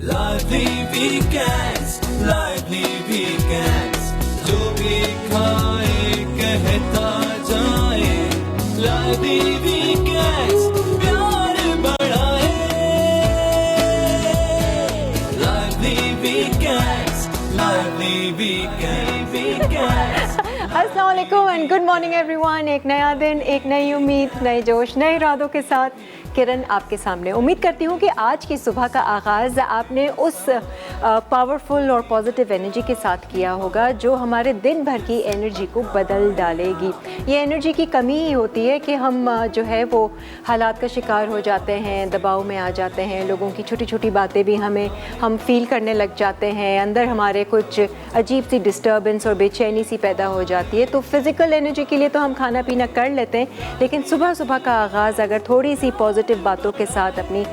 Lively weekends, जो भी खाए कहता जाए. Lively weekends, प्यार बढ़ाए. Lively weekends. अस्सलाम वालेकुम एंड गुड मॉर्निंग एवरीवन. एक नया दिन, एक नई उम्मीद, नए जोश, नए इरादों के साथ किरण आपके सामने. उम्मीद करती हूँ कि आज की सुबह का आगाज़ आपने उस पावरफुल और पॉजिटिव एनर्जी के साथ किया होगा जो हमारे दिन भर की एनर्जी को बदल डालेगी. ये एनर्जी की कमी ही होती है कि हम जो है वो हालात का शिकार हो जाते हैं, दबाव में आ जाते हैं, लोगों की छोटी छोटी बातें भी हम फील करने लग जाते हैं, अंदर हमारे कुछ अजीब सी डिस्टर्बेंस और बेचैनी सी पैदा हो जाती है. तो फिज़िकल एनर्जी के लिए तो हम खाना पीना कर लेते हैं, लेकिन सुबह सुबह का आगाज़ अगर थोड़ी सी पॉजिटिव बातों के साथ अपनी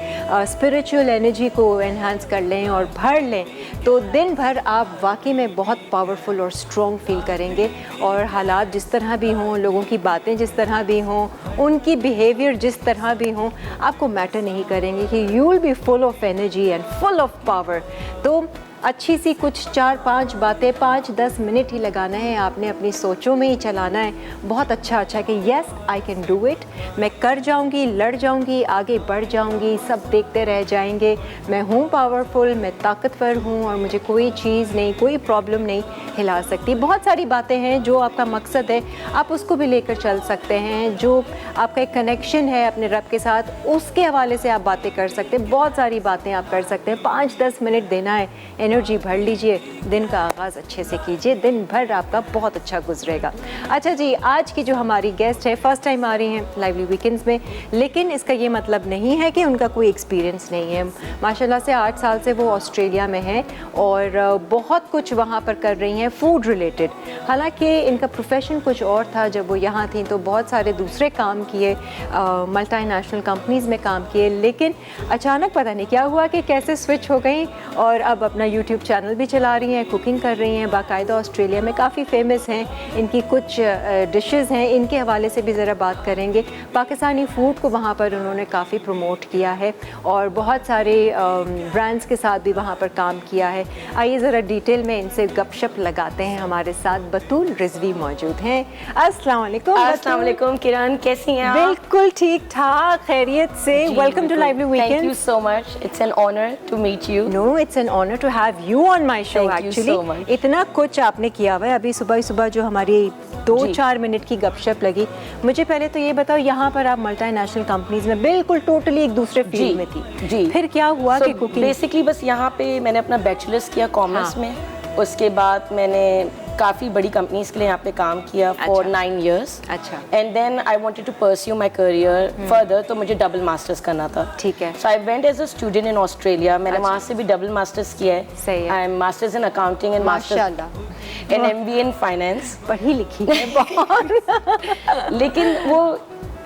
स्पिरिचुअल एनर्जी को एनहांस कर लें और भर लें तो दिन भर आप वाकई में बहुत पावरफुल और स्ट्रॉन्ग फील करेंगे. और हालात जिस तरह भी हों, लोगों की बातें जिस तरह भी हों, उनकी बिहेवियर जिस तरह भी हों, आपको मैटर नहीं करेंगे कि you will be full of energy and full of power. तो अच्छी सी कुछ 4-5 बातें 5-10 मिनट ही लगाना है आपने, अपनी सोचों में ही चलाना है. बहुत अच्छा कि yes I can do it, मैं कर जाऊंगी, लड़ जाऊंगी, आगे बढ़ जाऊंगी, सब देखते रह जाएंगे, मैं हूँ पावरफुल, मैं ताकतवर हूँ और मुझे कोई चीज़ नहीं, कोई प्रॉब्लम नहीं हिला सकती. बहुत सारी बातें हैं जो आपका मकसद है, आप उसको भी लेकर चल सकते हैं. जो आपका एक कनेक्शन है अपने रब के साथ, उसके हवाले से आप बातें कर सकते हैं. बहुत सारी बातें आप कर सकते हैं. 5-10 मिनट देना है, एनर्जी भर लीजिए, दिन का आगाज़ अच्छे से कीजिए, दिन भर आपका बहुत अच्छा गुजरेगा. अच्छा जी, आज की जो हमारी गेस्ट है फर्स्ट टाइम आ रही हैं लाइवली वीकेंड्स में, लेकिन इसका ये मतलब नहीं है कि उनका कोई एक्सपीरियंस नहीं है. माशाल्लाह से 8 साल से वो ऑस्ट्रेलिया में हैं और बहुत कुछ वहाँ पर कर रही हैं फूड रिलेटेड. हालांकि इनका प्रोफेशन कुछ और था जब वो यहाँ थी, तो बहुत सारे दूसरे काम किए, मल्टीनेशनल कंपनीज़ में काम किए, लेकिन अचानक पता नहीं क्या हुआ कि कैसे स्विच हो गई और अब अपना यूट्यूब चैनल भी चला रही हैं, कुकिंग कर रही हैं, बाकायदा ऑस्ट्रेलिया में काफ़ी फेमस हैं. इनकी कुछ डिशेस हैं, इनके हवाले से भी ज़रा बात करेंगे. पाकिस्तानी फ़ूड को वहाँ पर उन्होंने काफ़ी प्रमोट किया है और बहुत सारे ब्रांड्स के साथ भी वहाँ पर काम किया है. आइए ज़रा डिटेल में इनसे गपशप लगाते हैं. हमारे साथ बतूल रिजवी मौजूद हैं. अस्सलाम वालेकुम. अस्सलाम वालेकुम किरण, कैसी हैं आप? बिल्कुल ठीक ठाक, खैरियत से. Welcome to lively weekend. Thank you so much, it's an honour to meet you. No, it's an honour to have you on my show. Actually इतना कुछ आपने किया हुआ है. अभी सुबह सुबह जो हमारी 2-4 मिनट की गपशप लगी, मुझे पहले तो ये बताओ, यहाँ पर आप मल्टीनेशनल कंपनीज में बिल्कुल टोटली एक दूसरे फील्ड में थी जी. फिर क्या हुआ कि कुकिंग? बेसिकली बस यहाँ पे मैंने अपना बैचलर्स किया कॉमर्स में. उसके बाद मैंने काफ़ी बड़ी कंपनीज के लिए यहाँ पे काम किया फॉर 9 years. अच्छा. And then I wanted to pursue my career further, तो मुझे डबल मास्टर्स करना था. ठीक है. So I went as a student in Australia. मैंने वहाँ से भी डबल मास्टर्स किया है. सही है. I am masters in accounting and masters in MBA in finance. पढ़ी लिखी है बहुत. लेकिन वो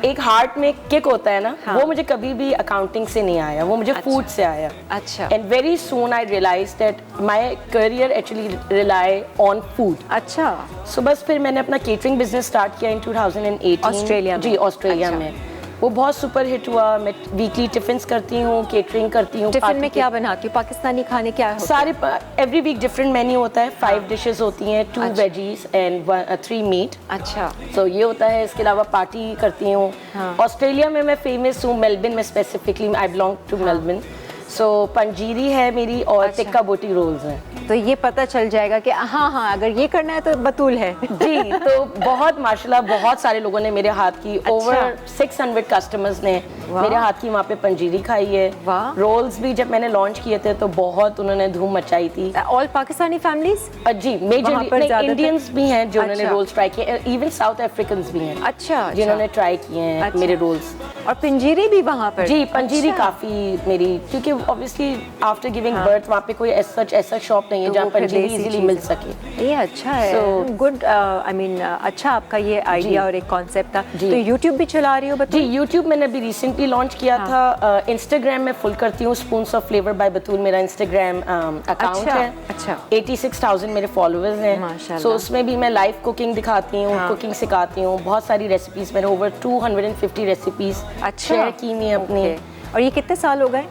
एक हार्ट में किक होता है ना, वो मुझे कभी भी अकाउंटिंग से नहीं आया, वो मुझे फूड से आया. अच्छा. And very soon I realise that my career actually rely on food. अच्छा. सो बस फिर मैंने अपना केटरिंग बिजनेस स्टार्ट किया इन 2018 ऑस्ट्रेलिया में. जी, ऑस्ट्रेलिया में. वो बहुत सुपर हिट हुआ. मैं वीकली टिफिन्स करती हूँ, केटरिंग करती हूँ. टिफिन में क्या बनाती हूँ? पाकिस्तानी खाने क्या होते हैं? सारे एवरी वीक डिफरेंट मेन्यू होता है. 5 डिशेस होती हैं, 2 वेजीज एंड 3 मीट. अच्छा. तो ये होता है. इसके अलावा पार्टी करती हूँ. ऑस्ट्रेलिया में मैं फेमस हूँ, मेलबर्न में specifically. I belong to Melbourne. So Panjiri है मेरी और टिक्का बोटी रोल्स हैं. तो ये पता चल जाएगा कि हाँ अगर ये करना है तो बतूल है. जी. तो बहुत माशाल्लाह बहुत सारे लोगों ने मेरे हाथ की, ओवर 600 कस्टमर्स ने मेरे हाथ की वहाँ पे पंजीरी खाई है. रोल्स भी जब मैंने लॉन्च किए थे तो बहुत उन्होंने धूम मचाई थी. All Pakistani families? जी, मेजरली इंडियंस भी हैं जो उन्होंने रोल्स ट्राई किए. इवन साउथ अफ्रीकन्स भी हैं. अच्छा. जिन्होंने ट्राई किए हैं मेरे रोल्स. और पंजीरी भी वहाँ पर? जी, पंजीरी काफ़ी मेरी, क्योंकि ऑब्वियसली आफ्टर गिविंग बर्थ वहाँ पे कोई ऐसा शॉप नहीं है जहाँ पंजीरी इजीली मिल सके. ये अच्छा है. गुड. आई मीन अच्छा आपका ये आइडिया और एक कॉन्सेप्ट था. तो यूट्यूब भी चला रही हो? जी, यूट्यूब मैंने अभी रिसेंटली लॉन्च किया था. इंस्टाग्राम में फुल करती हूँ. स्पून्स ऑफ फ्लेवर बाय बतूल मेरा इंस्टाग्राम अकाउंट है. अच्छा. 86,000 मेरे फॉलोअर्स हैं. सो उसमें भी मैं लाइव कुकिंग दिखाती हूँ, कुकिंग सिखाती हूँ. बहुत सारी रेसिपीज, मैंने ओवर 250 रेसिपीज शेयर की हुई अपनी. और ये कितने साल हो गए?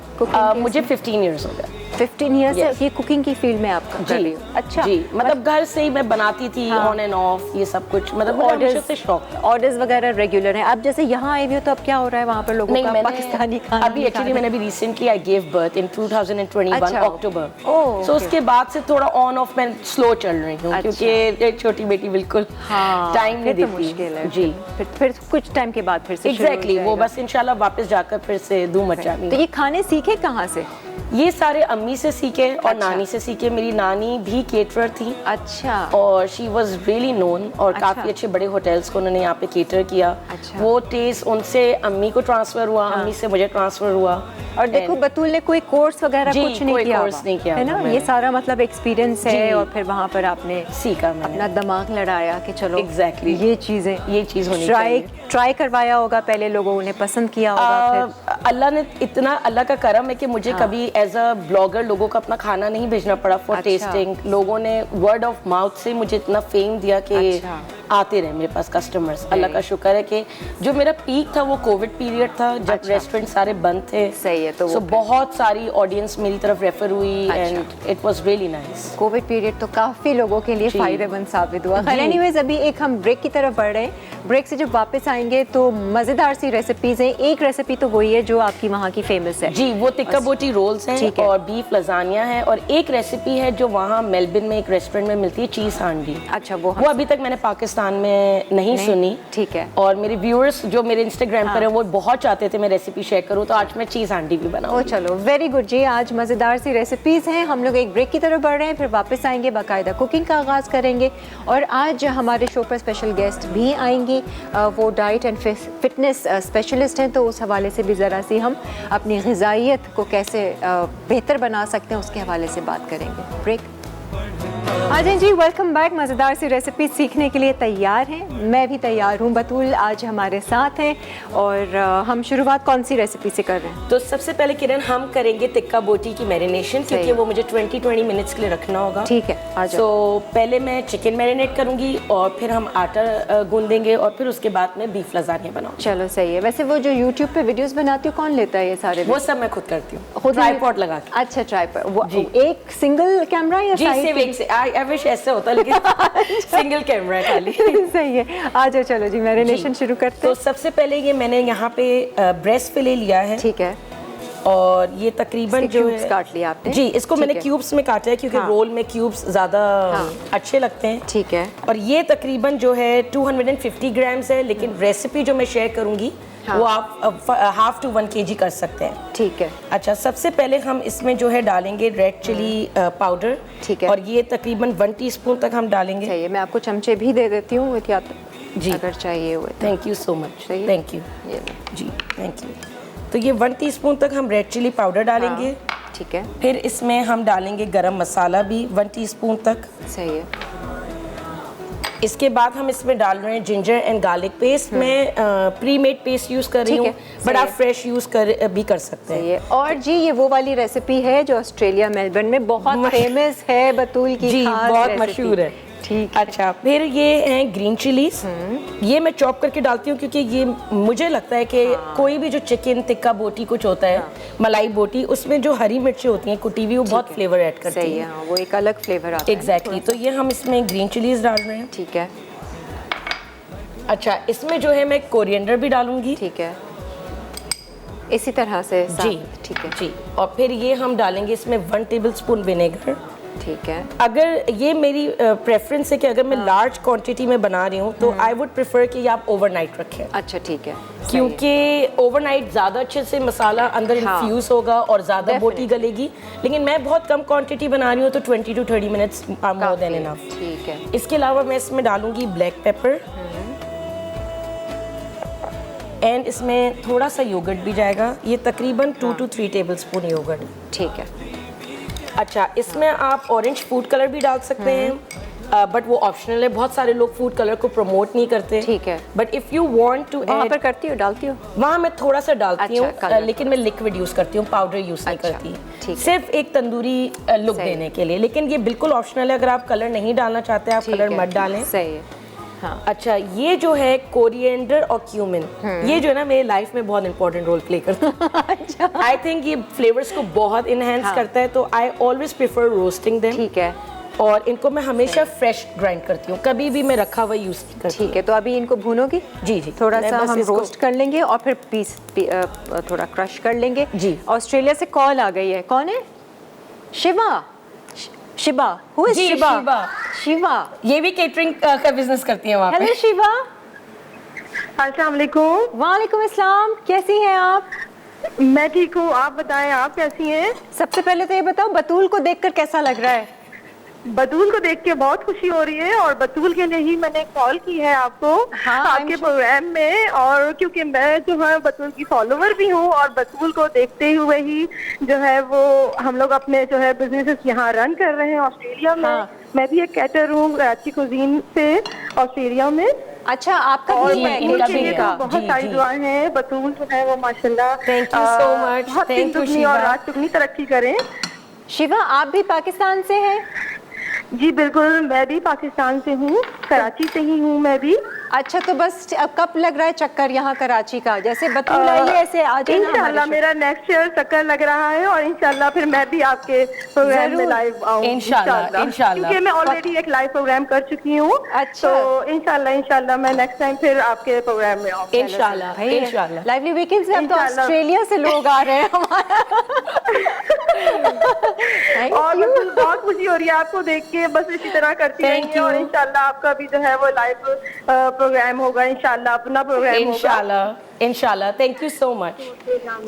मुझे 15 years हो गए. 15 ईयर Yes. से ये कुकिंग की फील्ड में आप कर रही जी हो? अच्छा जी, मतलब घर से ही मैं बनाती थी हाँ। ऑन एंड ऑफ ये सब कुछ, मतलब मुझे हमेशा से शौक था। ऑर्डर्स वगैरह रेगुलर हैं। अब जैसे यहाँ आई हुई हो तो अब क्या हो रहा है वहाँ पर लोगों नहीं, का मैंने पाकिस्तानी खाना अभी एक्चुअली मैंने अभी recently I give birth in 2021 अच्छा। अक्टूबर। ओह, सो उसके बाद से थोड़ा ऑन ऑफ मैं स्लो चल रही हूँ, अच्छा। क्योंकि एक छोटी बेटी बिल्कुल टाइम नहीं फिर तो देती। मुश्किल है। जी फिर कुछ टाइम के बाद फिर से शुरू हो एग्जैक्टली, वो जाएगा। बस इंशाल्लाह वापस जाकर फिर से धूम मचानी तो है। ये खाने सीखे कहाँ से? ये सारे अम्मी से सीखे और अच्छा। नानी से सीखे। मेरी नानी भी केटरर थी अच्छा और शी वॉज रियली नोन, और अच्छा। काफ़ी अच्छे बड़े होटल्स को उन्होंने यहाँ पे केटर किया। अच्छा। वो टेस्ट उनसे अम्मी को ट्रांसफ़र हुआ, अम्मी से मुझे ट्रांसफ़र हुआ। और देखो बतूल ने कोई कोर्स वगैरह जी, कुछ नहीं कोई किया कोर्स हुआ, नहीं किया है ना? हुआ ये मैंने। सारा मतलब एक्सपीरियंस है जी। और फिर वहाँ पर आपने सीखा मैंने। अपना दिमाग लड़ाया कि चलो Exactly. ये चीज़ें ये चीज़ होनी ट्राई चाहिए। ट्राई करवाया होगा, पहले लोगों ने पसंद किया होगा, फिर अल्लाह ने इतना, अल्लाह का करम है कि मुझे कभी एज अ ब्लॉगर लोगों को अपना खाना नहीं भेजना पड़ा फॉर अच्छा। टेस्टिंग। लोगों ने वर्ड ऑफ माउथ से मुझे इतना फेम दिया कि अच्छा। आते रहे मेरे पास कस्टमर्स। अल्लाह का शुक्र है कि जो मेरा पीक था वो कोविड पीरियड था, जब अच्छा। रेस्टोरेंट सारे बंद थे। सही है, तो वो सो फिर- बहुत सारी ऑडियंस मेरी तरफ रेफर हुई अच्छा। And it was really nice. Covid period तो काफ़ी लोगों के लिए जी। फ़ायदेमंद साबित हुआ। जी। एनीवेज अभी एक हम ब्रेक की तरफ बढ़ रहे हैं। ब्रेक से जब वापस आएंगे तो मज़ेदार सी रेसिपीज़ हैं। एक रेसिपी तो वही है जो आपकी वहाँ की फेमस है। जी, वो टिक्का बोटी रोल्स हैं ठीक है। और बीफ लजानिया है, और एक रेसिपी है जो वहाँ मेलबर्न में एक रेस्टोरेंट में मिलती है, चीज़ हांडी। अच्छा, वो वो अभी तक मैंने पाकिस्तान में नहीं सुनी। ठीक है। और मेरे व्यूअर्स जो मेरे इंस्टाग्राम पर है वो बहुत चाहते थे मैं रेसिपी शेयर करूँ, तो आज मैं चीज़ हांडी भी ओ बनाऊँ। चलो, वेरी गुड जी। आज मज़ेदार सी रेसिपीज़ हैं। हम लोग एक ब्रेक की तरफ बढ़ रहे हैं, फिर वापस आएंगे, बाकायदा कुकिंग का आगाज़ करेंगे। और आज हमारे शो पर स्पेशल गेस्ट भी आएंगी, वो डाइट एंड फिटनेस स्पेशलिस्ट हैं, तो उस हवाले से भी ज़रा सी हम अपनी ग़िज़ाइयत को कैसे बेहतर बना सकते हैं उसके हवाले से बात करेंगे। ब्रेक। हाँ जी, वेलकम बैक। मज़ेदार सी रेसिपी सीखने के लिए तैयार हैं? मैं भी तैयार हूँ। बतूल आज हमारे साथ हैं और हम शुरुआत कौन सी रेसिपी से कर रहे हैं? तो सबसे पहले किरण हम करेंगे टिक्का बोटी की मैरिनेशन, क्योंकि वो मुझे 20 मिनट्स के लिए रखना होगा। ठीक है, आ जाओ। तो पहले मैं चिकन मैरिनेट करूंगी और फिर हम आटा गूंदेंगे और फिर उसके बाद मैं बीफ लजानिया बनाऊंगी। चलो सही है। वैसे वो जो यूट्यूब पे वीडियोस बनाती हो, कौन लेता है ये सारे? वो सब मैं खुद करती हूँ, खुद ट्राइपॉड लगा के। अच्छा, ट्राइपॉड। वो जी। एक सिंगल कैमरा या जी, साइड सिर्फ एक से। आई विश ऐसे होता, लेकिन सिंगल कैमरा है खाली। सही है। आ जाओ, चलो जी, मैरिनेशन शुरू करते तो हैं। सबसे पहले ये मैंने यहाँ पे ब्रेस्ट फिले लिया है, ठीक है। और ये तकरीबन इसके जो cubes है काट लिया आपने? जी, इसको ठीक मैंने है। क्यूब्स में काटा है क्योंकि हाँ। रोल में क्यूब्स ज़्यादा हाँ। अच्छे लगते हैं। ठीक है। और ये तकरीबन जो है 250 ग्राम्स है, लेकिन रेसिपी जो मैं शेयर करूँगी हाँ। वो आप हाफ टू 1 kg कर सकते हैं। ठीक है। अच्छा, सबसे पहले हम इसमें जो है डालेंगे रेड चिली पाउडर। ठीक है। और ये तकरीबन 1 टीस्पून तक हम डालेंगे। चाहिए, मैं आपको चमचे भी दे देती हूँ या जी। अगर चाहिए हुए तो। Thank you so much. सही है। Thank you. ये लो। जी, थैंक यू। तो ये 1 टीस्पून तक हम रेड चिली पाउडर डालेंगे। हाँ, ठीक है। फिर इसमें हम डालेंगे गरम मसाला भी 1 टीस्पून तक। सही है। इसके बाद हम इसमें डाल रहे हैं जिंजर एंड गार्लिक पेस्ट। मैं प्री मेड पेस्ट यूज़ कर रही ठीक हूँ, है, बट सही आप है। फ्रेश यूज़ भी कर सकते सही हैं। है। और जी, ये वो वाली रेसिपी है जो ऑस्ट्रेलिया मेलबर्न में बहुत फेमस है, बतूल की जी, खास बहुत रेसिपी। मशहूर है। ठीक। अच्छा, फिर ये हैं ग्रीन चिलीज। ये मैं चॉप करके डालती हूँ क्योंकि ये मुझे लगता है कि कोई भी जो चिकन टिक्का बोटी कुछ होता है, मलाई बोटी, उसमें जो हरी मिर्चें होती हैं कुटी हुई, वो बहुत फ्लेवर ऐड करती सही है। है, हाँ, वो एक अलग फ्लेवर आता है। एग्जैक्टली। तो ये हम इसमें ग्रीन चिलीज डाल रहे हैं। ठीक है। अच्छा, इसमें जो है मैं कोरिएंडर भी डालूंगी। ठीक है, इसी तरह से जी, ठीक है। जी। और फिर ये हम डालेंगे इसमें 1 टेबलस्पून विनेगर। ठीक है। अगर ये मेरी प्रेफरेंस है कि अगर मैं लार्ज क्वांटिटी में बना रही हूँ तो आई वुड प्रेफर कि आप ओवरनाइट रखें, अच्छा, ठीक है। क्योंकि ओवरनाइट ज़्यादा अच्छे से मसाला अंदर हाँ। इन्फ्यूज़ होगा और ज़्यादा बोटी Definitely। गलेगी। लेकिन मैं बहुत कम क्वांटिटी बना रही हूँ तो 20 to 30 minutes more than enough. ठीक है। इसके अलावा मैं इसमें डालूंगी ब्लैक पेपर, एंड इसमें थोड़ा सा योगर्ट भी जाएगा। ये तकरीबन 2 to 3 टेबलस्पून योगर्ट। ठीक है। अच्छा, इसमें आप ऑरेंज फूड कलर भी डाल सकते हैं, बट वो ऑप्शनल है। बहुत सारे लोग फूड कलर को प्रमोट नहीं करते। ठीक है। But if you want to वहाँ ऐड, पर करती हो, डालती हो? वहाँ मैं थोड़ा सा डालती अच्छा, हूँ, कलर। लेकिन मैं लिक्विड यूज़ करती हूँ, पाउडर यूज़ नहीं अच्छा, करती। ठीक है। सिर्फ एक तंदूरी लुक सही। देने के लिए। लेकिन ये बिल्कुल ऑप्शनल है, अगर आप कलर नहीं डालना चाहते आप ठीक कलर है। मत डालें। सही है। हाँ। अच्छा, ये जो है कोरिएंडर और क्यूमिन, ये जो है ना मेरी लाइफ में बहुत इंपॉर्टेंट रोल प्ले करता है। अच्छा, आई थिंक ये फ्लेवर्स को बहुत इनहेंस करता है, तो I always prefer roasting them. ठीक है। और इनको मैं हमेशा फ्रेश ग्राइंड करती हूँ, कभी भी मैं रखा हुआ यूज नहीं करती। ठीक है, तो अभी इनको भूनोगी? जी जी, थोड़ा मैं सा बस हम इसको- रोस्ट कर लेंगे और फिर थोड़ा क्रश कर लेंगे। जी। ऑस्ट्रेलिया से कॉल आ गई है, कौन है? शिवा। शिवा, हु इज जी, शिवा? शिवा। शिवा, ये भी केटरिंग का बिजनेस करती है वहाँ पे। हेलो शिवा। अस्सलाम वालेकुम। वालेकुम अस्सलाम, कैसी हैं आप? मैं ठीक हूँ, आप बताएं आप कैसी हैं? सबसे पहले तो ये बताओ, बतूल को देखकर कैसा लग रहा है? बतूल को देख के बहुत खुशी हो रही है और बतूल के लिए ही मैंने कॉल की है आपको, हाँ, आपके प्रोग्राम में। और क्योंकि मैं जो है बतूल की फॉलोवर भी हूँ और बतूल को देखते हुए ही जो है वो हम लोग अपने जो है बिजनेसेस यहाँ रन कर रहे हैं ऑस्ट्रेलिया में। हाँ। मैं भी एक कैटर हूँ कराची कुजीन से ऑस्ट्रेलिया में। अच्छा, आपका और भी है बतूल इनका के भी लिए है। तो बहुत जी, सारी जी। दुआएं हैं। बतूल जो है वो माशाल्लाह Thank you so much. बहुत Thank you, दुगनी और शिवा। रात दुगनी तरक्की करें। शिवा, आप भी पाकिस्तान से हैं? जी बिल्कुल, मैं भी पाकिस्तान से हूँ, कराची से ही हूँ मैं भी। अच्छा, तो बस अब कब लग रहा है चक्कर यहाँ कराची का? जैसे बतूल आई है ऐसे आ जाना हमारे इंशाल्लाह शो। मेरा नेक्स्ट ईयर चक्कर लग रहा है और इंशाल्लाह फिर मैं भी आपके प्रोग्राम में जरूर। लाइव आऊँ इंशाल्लाह, इंशाल्लाह। क्योंकि मैं ऑलरेडी एक लाइव प्रोग्राम कर चुकी हूँ। अच्छा। तो इंशाल्लाह मैं नेक्स्ट टाइम फिर आपके प्रोग्राम में आऊँ। इंशाल्लाह, भाई, इंशाल्लाह। लाइवली वीकेंड्स में अब तो इंशाल्लाह। ऑस्ट्रेलिया से लोग आ रहे हैं हमारा। Thank और you. बिल्कुल बहुत खुशी हो रही है आपको देख के, बस इसी तरह करती Thank रहिए और you. इंशाल्लाह आपका भी जो है वो लाइव प्रोग्राम होगा, इंशाल्लाह अपना प्रोग्राम होगा। इंशाल्लाह, इंशाल्लाह। Thank you so much.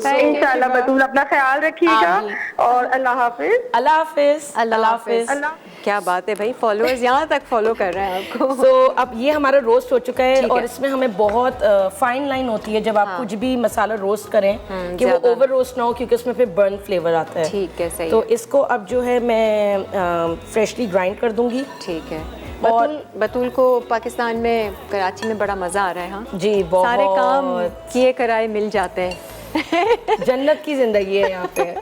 इंशाल्लाह बतूल अपना ख्याल रखिएगा आप भी। और अल्लाह हाफिज। अल्लाह हाफिज। अल्लाह हाफिज। अल्लाह। क्या बात है भाई, फॉलोअर्स यहाँ तक फॉलो कर रहे हैं आपको। सो अब ये हमारा रोस्ट हो चुका है ठीक और है। इसमें हमें बहुत फाइन लाइन होती है जब आप कुछ भी मसाला रोस्ट करें कि वो ज्यादा। ओवर रोस्ट ना हो, क्योंकि उसमें फिर बर्न फ्लेवर आता है। ठीक है, सही तो है। इसको अब जो है मैं फ्रेशली ग्राइंड कर दूंगी। ठीक है। और- बतूल को पाकिस्तान में, कराची में बड़ा मजा आ रहा है। हाँ जी, बहुत। सारे काम किए कराए मिल जाते हैं। जन्नत की जिंदगी है यहाँ पे।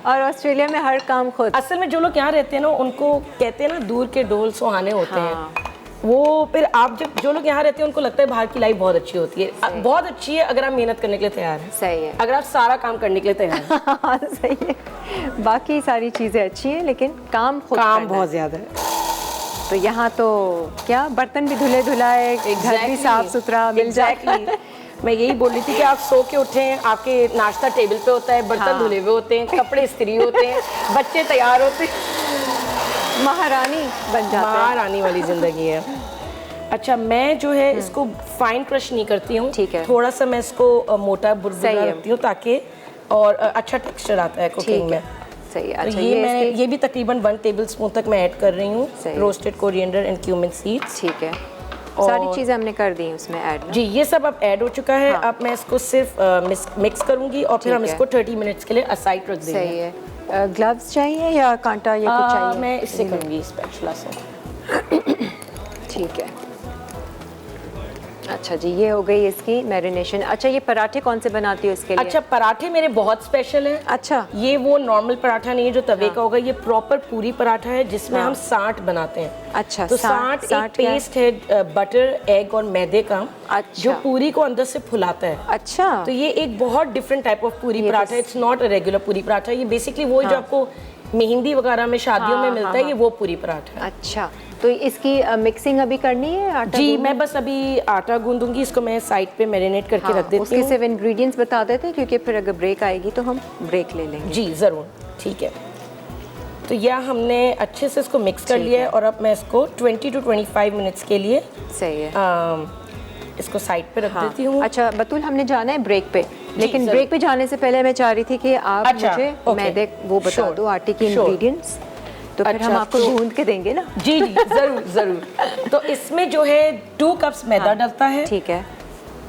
और ऑस्ट्रेलिया में हर काम खुद। असल में जो लोग यहाँ रहते हैं ना, उनको कहते हैं ना दूर के ढोल सुहाने होते हाँ। हैं। वो फिर आप जब जो लोग यहाँ रहते हैं उनको लगता है बाहर की लाइफ बहुत अच्छी होती है। बहुत अच्छी है अगर आप मेहनत करने के लिए तैयार हैं। सही है। अगर आप सारा काम करने के लिए तैयार हैं। हाँ, सही है। बाकी सारी चीजें अच्छी हैं लेकिन काम खुद काम करना बहुत है। ज्यादा है। तो यहाँ तो क्या, बर्तन भी धुले धुलाए, घर भी साफ सुथरा मिल जाए। मैं यही बोल रही थी कि आप सो के उठे हैं, आपके नाश्ता टेबल पे होता है, बर्तन हाँ। धुले हुए होते हैं, कपड़े इस्त्री होते हैं, बच्चे तैयार होते हैं। महारानी बन जाते हैं। बाहर आने वाली जिंदगी है। अच्छा, मैं जो है इसको फाइन क्रश नहीं करती हूँ। ठीक है। थोड़ा सा मैं इसको मोटा बुरबुरा सही है। रखती हूँ ताकि और अच्छा टेक्सचर आता है कुकिंग ठीक में। है, सही है। तो अच्छा, ये मैं इसकी- ये भी तकरीबन 1 टेबलस्पून तक मैं ऐड कर रही हूँ सही है। Roasted coriander and cumin seeds. ठीक है, और- सारी चीजें हमने कर दी उसमें ऐड ना? जी, ये सब अब ऐड हो चुका है। हाँ। अब मैं इसको सिर्फ मिक्स करूंगी और फिर ठीक हम है। इसको 30 मिनट्स के लिए असाइड रख देंगे। सही है। ग्लव्स चाहिए या कांटा या कुछ चाहिए? मैं इससे करूंगी, स्पैचुला से। ठीक है। अच्छा जी, ये हो गई इसकी मैरिनेशन। अच्छा, ये पराठे कौन से बनाती हो इसके लिए? अच्छा, पराठे मेरे बहुत स्पेशल हैं। अच्छा। ये वो नॉर्मल पराठा नहीं है जो तवे का होगा, ये प्रॉपर पूरी पराठा है जिसमें हाँ। हम साठ बनाते हैं। अच्छा, तो साठ एक क्या? पेस्ट है बटर, एग और मैदे का, अच्छा। जो पूरी को अंदर से फुलाता है। अच्छा, तो ये एक बहुत डिफरेंट टाइप ऑफ पूरी ये तो पराठा है। इट्स नॉट अ रेगुलर पूरी पराठा। ये बेसिकली वो जो आपको मेहंदी वगैरह में शादियों हाँ, में मिलता हाँ, है, हाँ। ये वो पूरी पराठा है। अच्छा, तो इसकी मिक्सिंग अभी करनी है? आटा जी, गूंदना? मैं बस अभी आटा गूंदूंगी, इसको मैं साइड पे मैरिनेट करके हाँ, रख देती उसके हूँ। सिर्फ इंग्रेडिएंट्स बता देते हैं क्योंकि फिर अगर ब्रेक आएगी तो हम ब्रेक ले लेंगे। जी ज़रूर, ठीक है। तो यह हमने अच्छे से इसको मिक्स कर ठीक लिया है। है और अब मैं इसको 20 to 25 मिनट्स के लिए सही है। इसको साइड पे रख हाँ। देती हूँ। अच्छा बतूल, हमने जाना है ब्रेक पे, लेकिन जरूर। ब्रेक पे जाने से पहले मैं चाह रही थी कि आप अच्छा, मुझे ओके। मैदे वो बता Sure, दो, आटे के sure। इंग्रेडिएंट्स, तो फिर हम अच्छा, आपको तो- गूंद के देंगे ना। जी जी, ज़रूर ज़रूर। तो इसमें जो है 2 कप्स मैदा हाँ, डलता है ठीक है,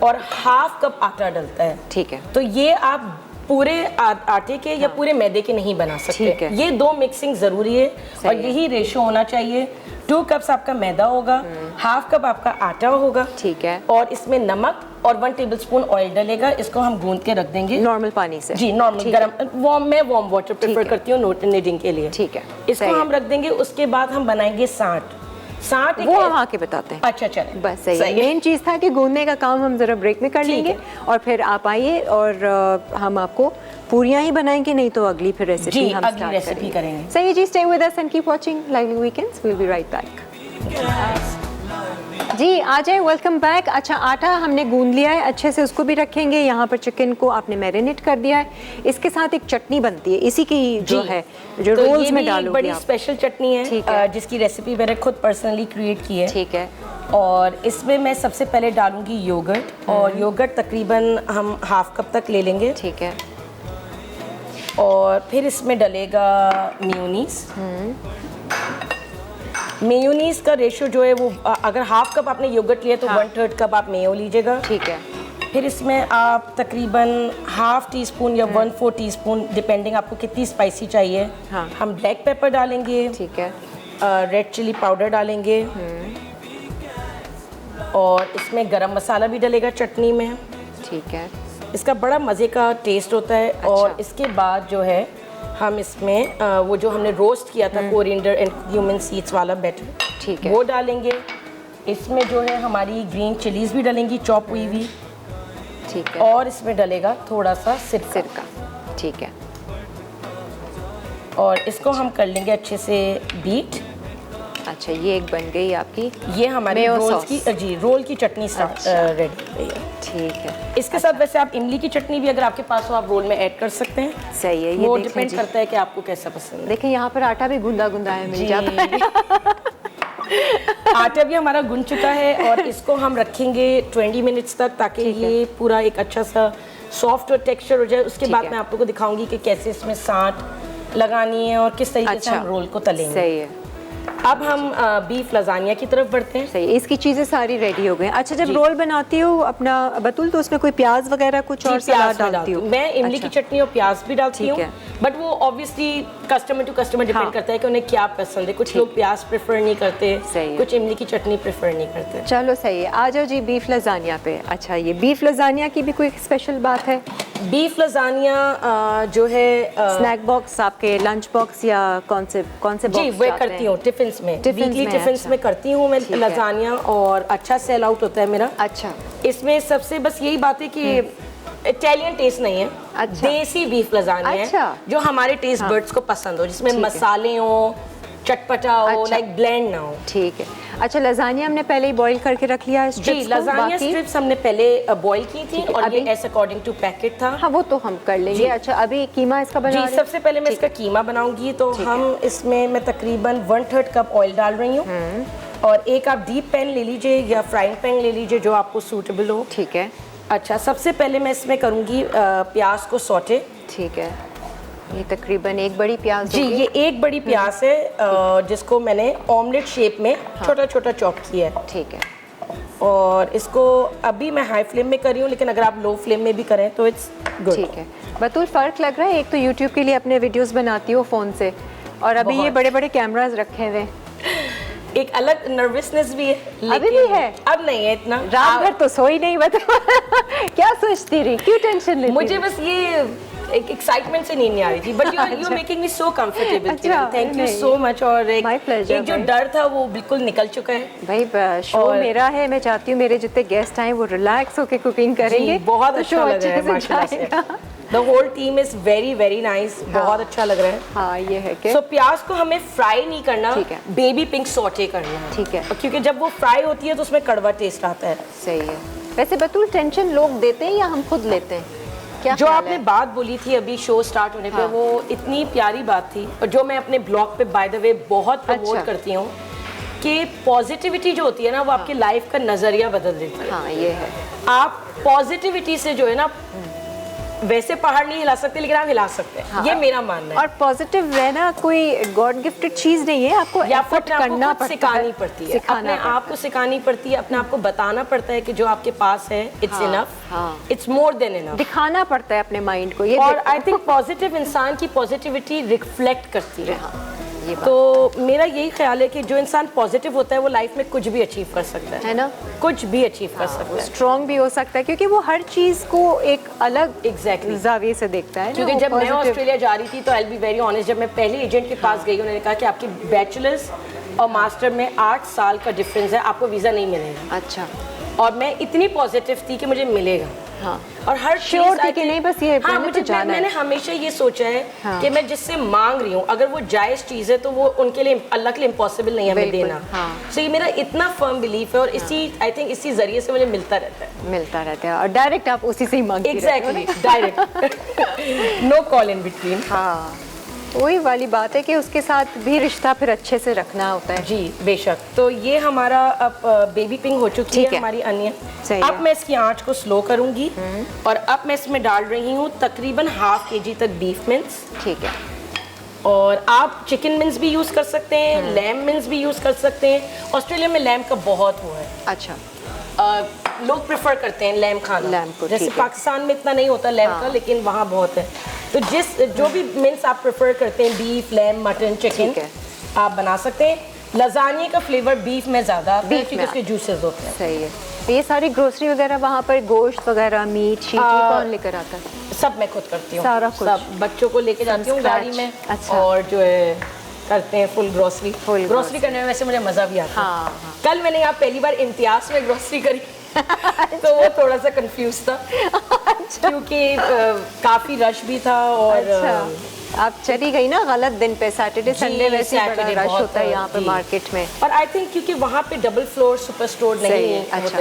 और हाफ कप आटा डलता है। ठीक है, तो ये आप पूरे आटे के या पूरे मैदे के नहीं बना सकते। ठीक है। ये 2 मिक्सिंग ज़रूरी है और है। यही रेशो होना चाहिए। 2 कप्स आपका मैदा होगा, हाफ कप आपका आटा होगा, ठीक है। और इसमें नमक और 1 टेबलस्पून ऑयल डलेगा। इसको हम गूंद के रख देंगे नॉर्मल पानी से। जी, नॉर्मल ठीक गरम वार्म, मैं वार्म वाटर प्रेफर है। करती हूँ निडिंग के लिए। ठीक है, इसको सही हम है। रख देंगे। उसके बाद हम बनाएंगे साठ। साठ वो हम आके बताते हैं। अच्छा चले, बस सही है। मेन चीज़ था कि गूंदने का काम हम ज़रा ब्रेक में कर लेंगे और फिर आप आइए और हम आपको पूरियां ही बनाएंगे, नहीं तो अगली फिर रेसिपी हम अगली स्टार्ट रेसिपी करेंगे। सही है जी, stay with us and keep watching lively weekends, will be right back. जी आ जाए, वेलकम बैक। अच्छा, आटा हमने गूंद लिया है अच्छे से, उसको भी रखेंगे। यहाँ पर चिकन को आपने मैरिनेट कर दिया है, इसके साथ एक चटनी बनती है इसी की जो है, जो तो रोल्स ये में भी डालोगे बड़ी आप। स्पेशल चटनी है, जिसकी रेसिपी मैंने खुद पर्सनली क्रिएट की है। ठीक है। और इसमें मैं सबसे पहले डालूंगी योगर्ट, और योगर्ट तकरीबन हम हाफ कप तक ले लेंगे। ठीक है। और फिर इसमें डलेगा मेयोनीज। मेयोनीज का रेशो जो है वो अगर हाफ कप आपने योगर्ट लिया तो 1/3 कप आप मेयो लीजिएगा। ठीक है। फिर इसमें आप तकरीबन हाफ टी स्पून या 1/4 टीस्पून, डिपेंडिंग आपको कितनी स्पाइसी चाहिए, हाँ। हम ब्लैक पेपर डालेंगे। ठीक है। रेड चिली पाउडर डालेंगे। और इसमें गरम मसाला भी डलेगा चटनी में। ठीक है। इसका बड़ा मज़े का टेस्ट होता है। अच्छा। और इसके बाद जो है हम इसमें वो जो हमने रोस्ट किया था कोरिएंडर एंड क्यूमिन सीड्स वाला बैटर, ठीक है, वो डालेंगे। इसमें जो है हमारी ग्रीन चिलीज भी डलेंगी चॉप हुई हुई। ठीक है। और इसमें डलेगा थोड़ा सा सिरका। ठीक है। और इसको हम कर लेंगे अच्छे से बीट। अच्छा, ये एक बन गई आपकी, ये हमारी मेयो रोल सॉस। की जी रोल की चटनी रेडी हो गई है। ठीक है। इसके साथ वैसे आप इमली की चटनी भी अगर आपके पास हो आप रोल में ऐड कर सकते हैं। सही है, ये वो देख डिपेंड लीजिए। करता है कि आपको कैसा पसंद है। देखें यहाँ पर आटा भी गुंदा गुंदा है, मिल जाता है। आटा भी हमारा गुन चुका है और इसको हम रखेंगे 20 मिनट्स तक, ताकि ये पूरा एक अच्छा सा सॉफ्ट टेक्सचर हो जाए। उसके बाद मैं आप लोगों को दिखाऊंगी कि कैसे इसमें साँठ लगानी है और किस तरीके से हम रोल को तलेंगे। सही है। अब हम बीफ लजानिया की तरफ बढ़ते हैं। सही है, इसकी चीज़ें सारी रेडी हो गई। अच्छा, जब रोल बनाती हो अपना बतूल, तो उसमें कोई प्याज वगैरह कुछ और सलाद डालती हो? मैं इमली की चटनी और प्याज भी डालती हूँ, बट वो obviously customer to customer depend करता है कि उन्हें क्या पसंद है। कुछ लोग प्याज प्रेफर नहीं करते, कुछ इमली की चटनी प्रेफर नहीं करते। चलो सही है, आ जाओ जी बीफ लजानिया पे। अच्छा, ये बीफ लजानिया की भी कोई स्पेशल बात है? बीफ लजानिया जो है स्नैक बॉक्स, आपके लंच बॉक्स या कौन से बॉक्स जी वो करती हूँ टिफिन्स में, वीकली टिफिन्स में करती हूँ मैं लजानिया, और अच्छा सेल आउट होता है मेरा। अच्छा, इसमें सबसे बस यही बात है कि इटालियन टेस्ट नहीं है। अच्छा। देसी बीफ लजानिया है जो हमारे टेस्ट बर्ड्स को पसंद हो, जिसमें मसाले हो, चटपटा हो, लाइक ब्लेंड ना हो। ठीक है। अच्छा, लजानिया हमने पहले ही बॉईल करके रख लिया है जी, लजानिया स्ट्रिप्स हमने पहले बॉईल की थी और ये एज अकॉर्डिंग टू पैकेट था। हाँ, वो तो हम कर लेंगे। अच्छा, अभी कीमा इसका बना रहे हैं? सबसे पहले मैं इसका कीमा बनाऊंगी, तो हम इसमें मैं तकरीबन 1/3 कप ऑयल डाल रही हूँ। और एक आप डीप पैन ले लीजिए या फ्राइंग पैन ले लीजिए जो आपको सूटेबल हो। ठीक है। अच्छा, सबसे पहले मैं इसमें करूँगी प्याज को सौटे। ठीक है। ये तकरीबन एक बड़ी प्याज जी, ये एक बड़ी प्याज है जिसको मैंने ऑमलेट शेप में छोटा छोटा चॉप किया है। ठीक है। और इसको अभी मैं हाई फ्लेम में कर रही हूँ, लेकिन अगर आप लो फ्लेम में भी करें तो इट्स गुड। ठीक है। बतूल, फ़र्क लग रहा है, एक तो यूट्यूब के लिए अपने वीडियोस बनाती हो फ़ोन से, और अभी ये बड़े बड़े कैमरास रखे हुए। एक अलग नर्वसनेस भी है, अभी भी है? अब नहीं है इतना। रात भर तो सोई नहीं, बता क्या सोचती रही, क्यों टेंशन लेती? मुझे बस ये एक एक्साइटमेंट से नींद नहीं आ रही थी, but you making me so comfortable. Thank you so much. और एक जो डर था वो बिल्कुल निकल चुका है भाई। शो मेरा है, मैं चाहती हूँ मेरे जितने गेस्ट आए वो रिलैक्स होके कुकिंग करेंगे। बहुत अच्छा लग रहा है माशाल्लाह से। The whole team is very very nice, बहुत अच्छा लग रहा है। हाँ, ये है कि प्याज को हमें फ्राई नहीं करना, बेबी पिंक सॉटे करना है। ठीक है। क्योंकि जब वो फ्राई होती है तो उसमें कड़वा टेस्ट आता है। सही है। वैसे बतूल, टेंशन लोग देते हैं या हम खुद लेते हैं? क्या जो आपने बात बोली थी अभी शो स्टार्ट होने पे, वो इतनी प्यारी बात थी, और जो मैं अपने ब्लॉग पे बाय द वे बहुत प्रमोट करती हूँ कि पॉजिटिविटी जो होती है ना, वो आपकी लाइफ का नजरिया बदल देती है। हाँ, ये है। आप पॉजिटिविटी से जो है ना, वैसे पहाड़ नहीं हिला सकते, लेकिन आप हिला सकते हैं। ये मेरा मानना है। और पॉजिटिव रहना कोई गॉड गिफ्टेड चीज नहीं है, आपको एफर्ट करना पड़ता है, सिखानी पड़ती है, अपने आप को सिखानी पड़ती है, अपने आप को बताना पड़ता है कि जो आपके पास है it's enough, it's more than enough. दिखाना पड़ता है अपने माइंड को। ये और आई थिंक पॉजिटिव इंसान की पॉजिटिविटी रिफ्लेक्ट करती है। ये बात। तो मेरा यही ख्याल है कि जो इंसान पॉजिटिव होता है वो लाइफ में कुछ भी अचीव कर सकता है ना, कुछ भी अचीव कर सकता है, स्ट्रॉन्ग भी हो सकता है, क्योंकि वो हर चीज को एक अलग एग्जैक्टली जाविये से देखता है। क्योंकि जब मैं ऑस्ट्रेलिया जा रही थी तो आई बी वेरी ऑनेस्ट, जब मैं पहले एजेंट के पास गई, उन्होंने कहा कि आपकी बैचलर्स और मास्टर में 8 साल का डिफरेंस है, आपको वीज़ा नहीं मिलेगा। अच्छा। और मैं इतनी पॉजिटिव थी कि मुझे मिलेगा। हाँ। और हर श्योर थी कि नहीं, बस ये हाँ, मुझे मैंने हमेशा ये सोचा है कि मैं जिससे मांग रही हूँ अगर वो जायज़ चीज़ है तो वो उनके लिए, अल्लाह के लिए इम्पॉसिबल नहीं है हमें देना। तो ये मेरा इतना फर्म बिलीफ है और इसी आई थिंक इसी जरिए से मुझे मिलता रहता है और डायरेक्ट आप उसी से ही मांगती exactly direct, no call in between. हाँ, वही वाली बात है कि उसके साथ भी रिश्ता फिर अच्छे से रखना होता है। जी बेशक। तो ये हमारा अब बेबी पिंक हो चुकी है हमारी अनियन। अब मैं इसकी आंच को स्लो करूंगी और अब मैं इसमें डाल रही हूँ तकरीबन ½ kg तक बीफ मिन्स। ठीक है। और आप चिकन मिन्स भी यूज़ कर सकते हैं, लैम मिन्स भी यूज़ कर सकते हैं। ऑस्ट्रेलिया में लैम का बहुत वो है। अच्छा। लोग प्रेफर करते हैं लैम खाना, लैम को, जैसे पाकिस्तान में इतना नहीं होता लैम का, लेकिन वहाँ बहुत है। तो जो भी मिन्स आप प्रेफर करते हैं, बीफ, लैम, मटन, चिकन, आप बना सकते हैं। लजानिया का फ्लेवर बीफ में ज़्यादा आता है क्योंकि उसके जूसेस होते हैं। सही है। तो ये सारी ग्रोसरी वगैरह वहाँ पर, गोश्त वगैरह, मीट, शीट, कौन लेकर आता है? सब मैं खुद करती हूँ, सारा कुछ। सब बच्चों को लेके जाती हूँ गाड़ी में। अच्छा। और जो है करते हैं फुल ग्रोसरी करने में वैसे मुझे मज़ा भी आता है। हाँ। कल मैंने यहाँ पहली बार इम्तियाज़ में ग्रोसरी करी तो वो थोड़ा सा कंफ्यूज था क्योंकि काफ़ी रश भी था। और आप चली गई ना गलत दिन पे, सैटरडे संडे वैसे ही बड़ा रश होता है यहाँ पे मार्केट में। और आई थिंक क्योंकि वहाँ पे डबल फ्लोर सुपर स्टोर नहीं है। अच्छा।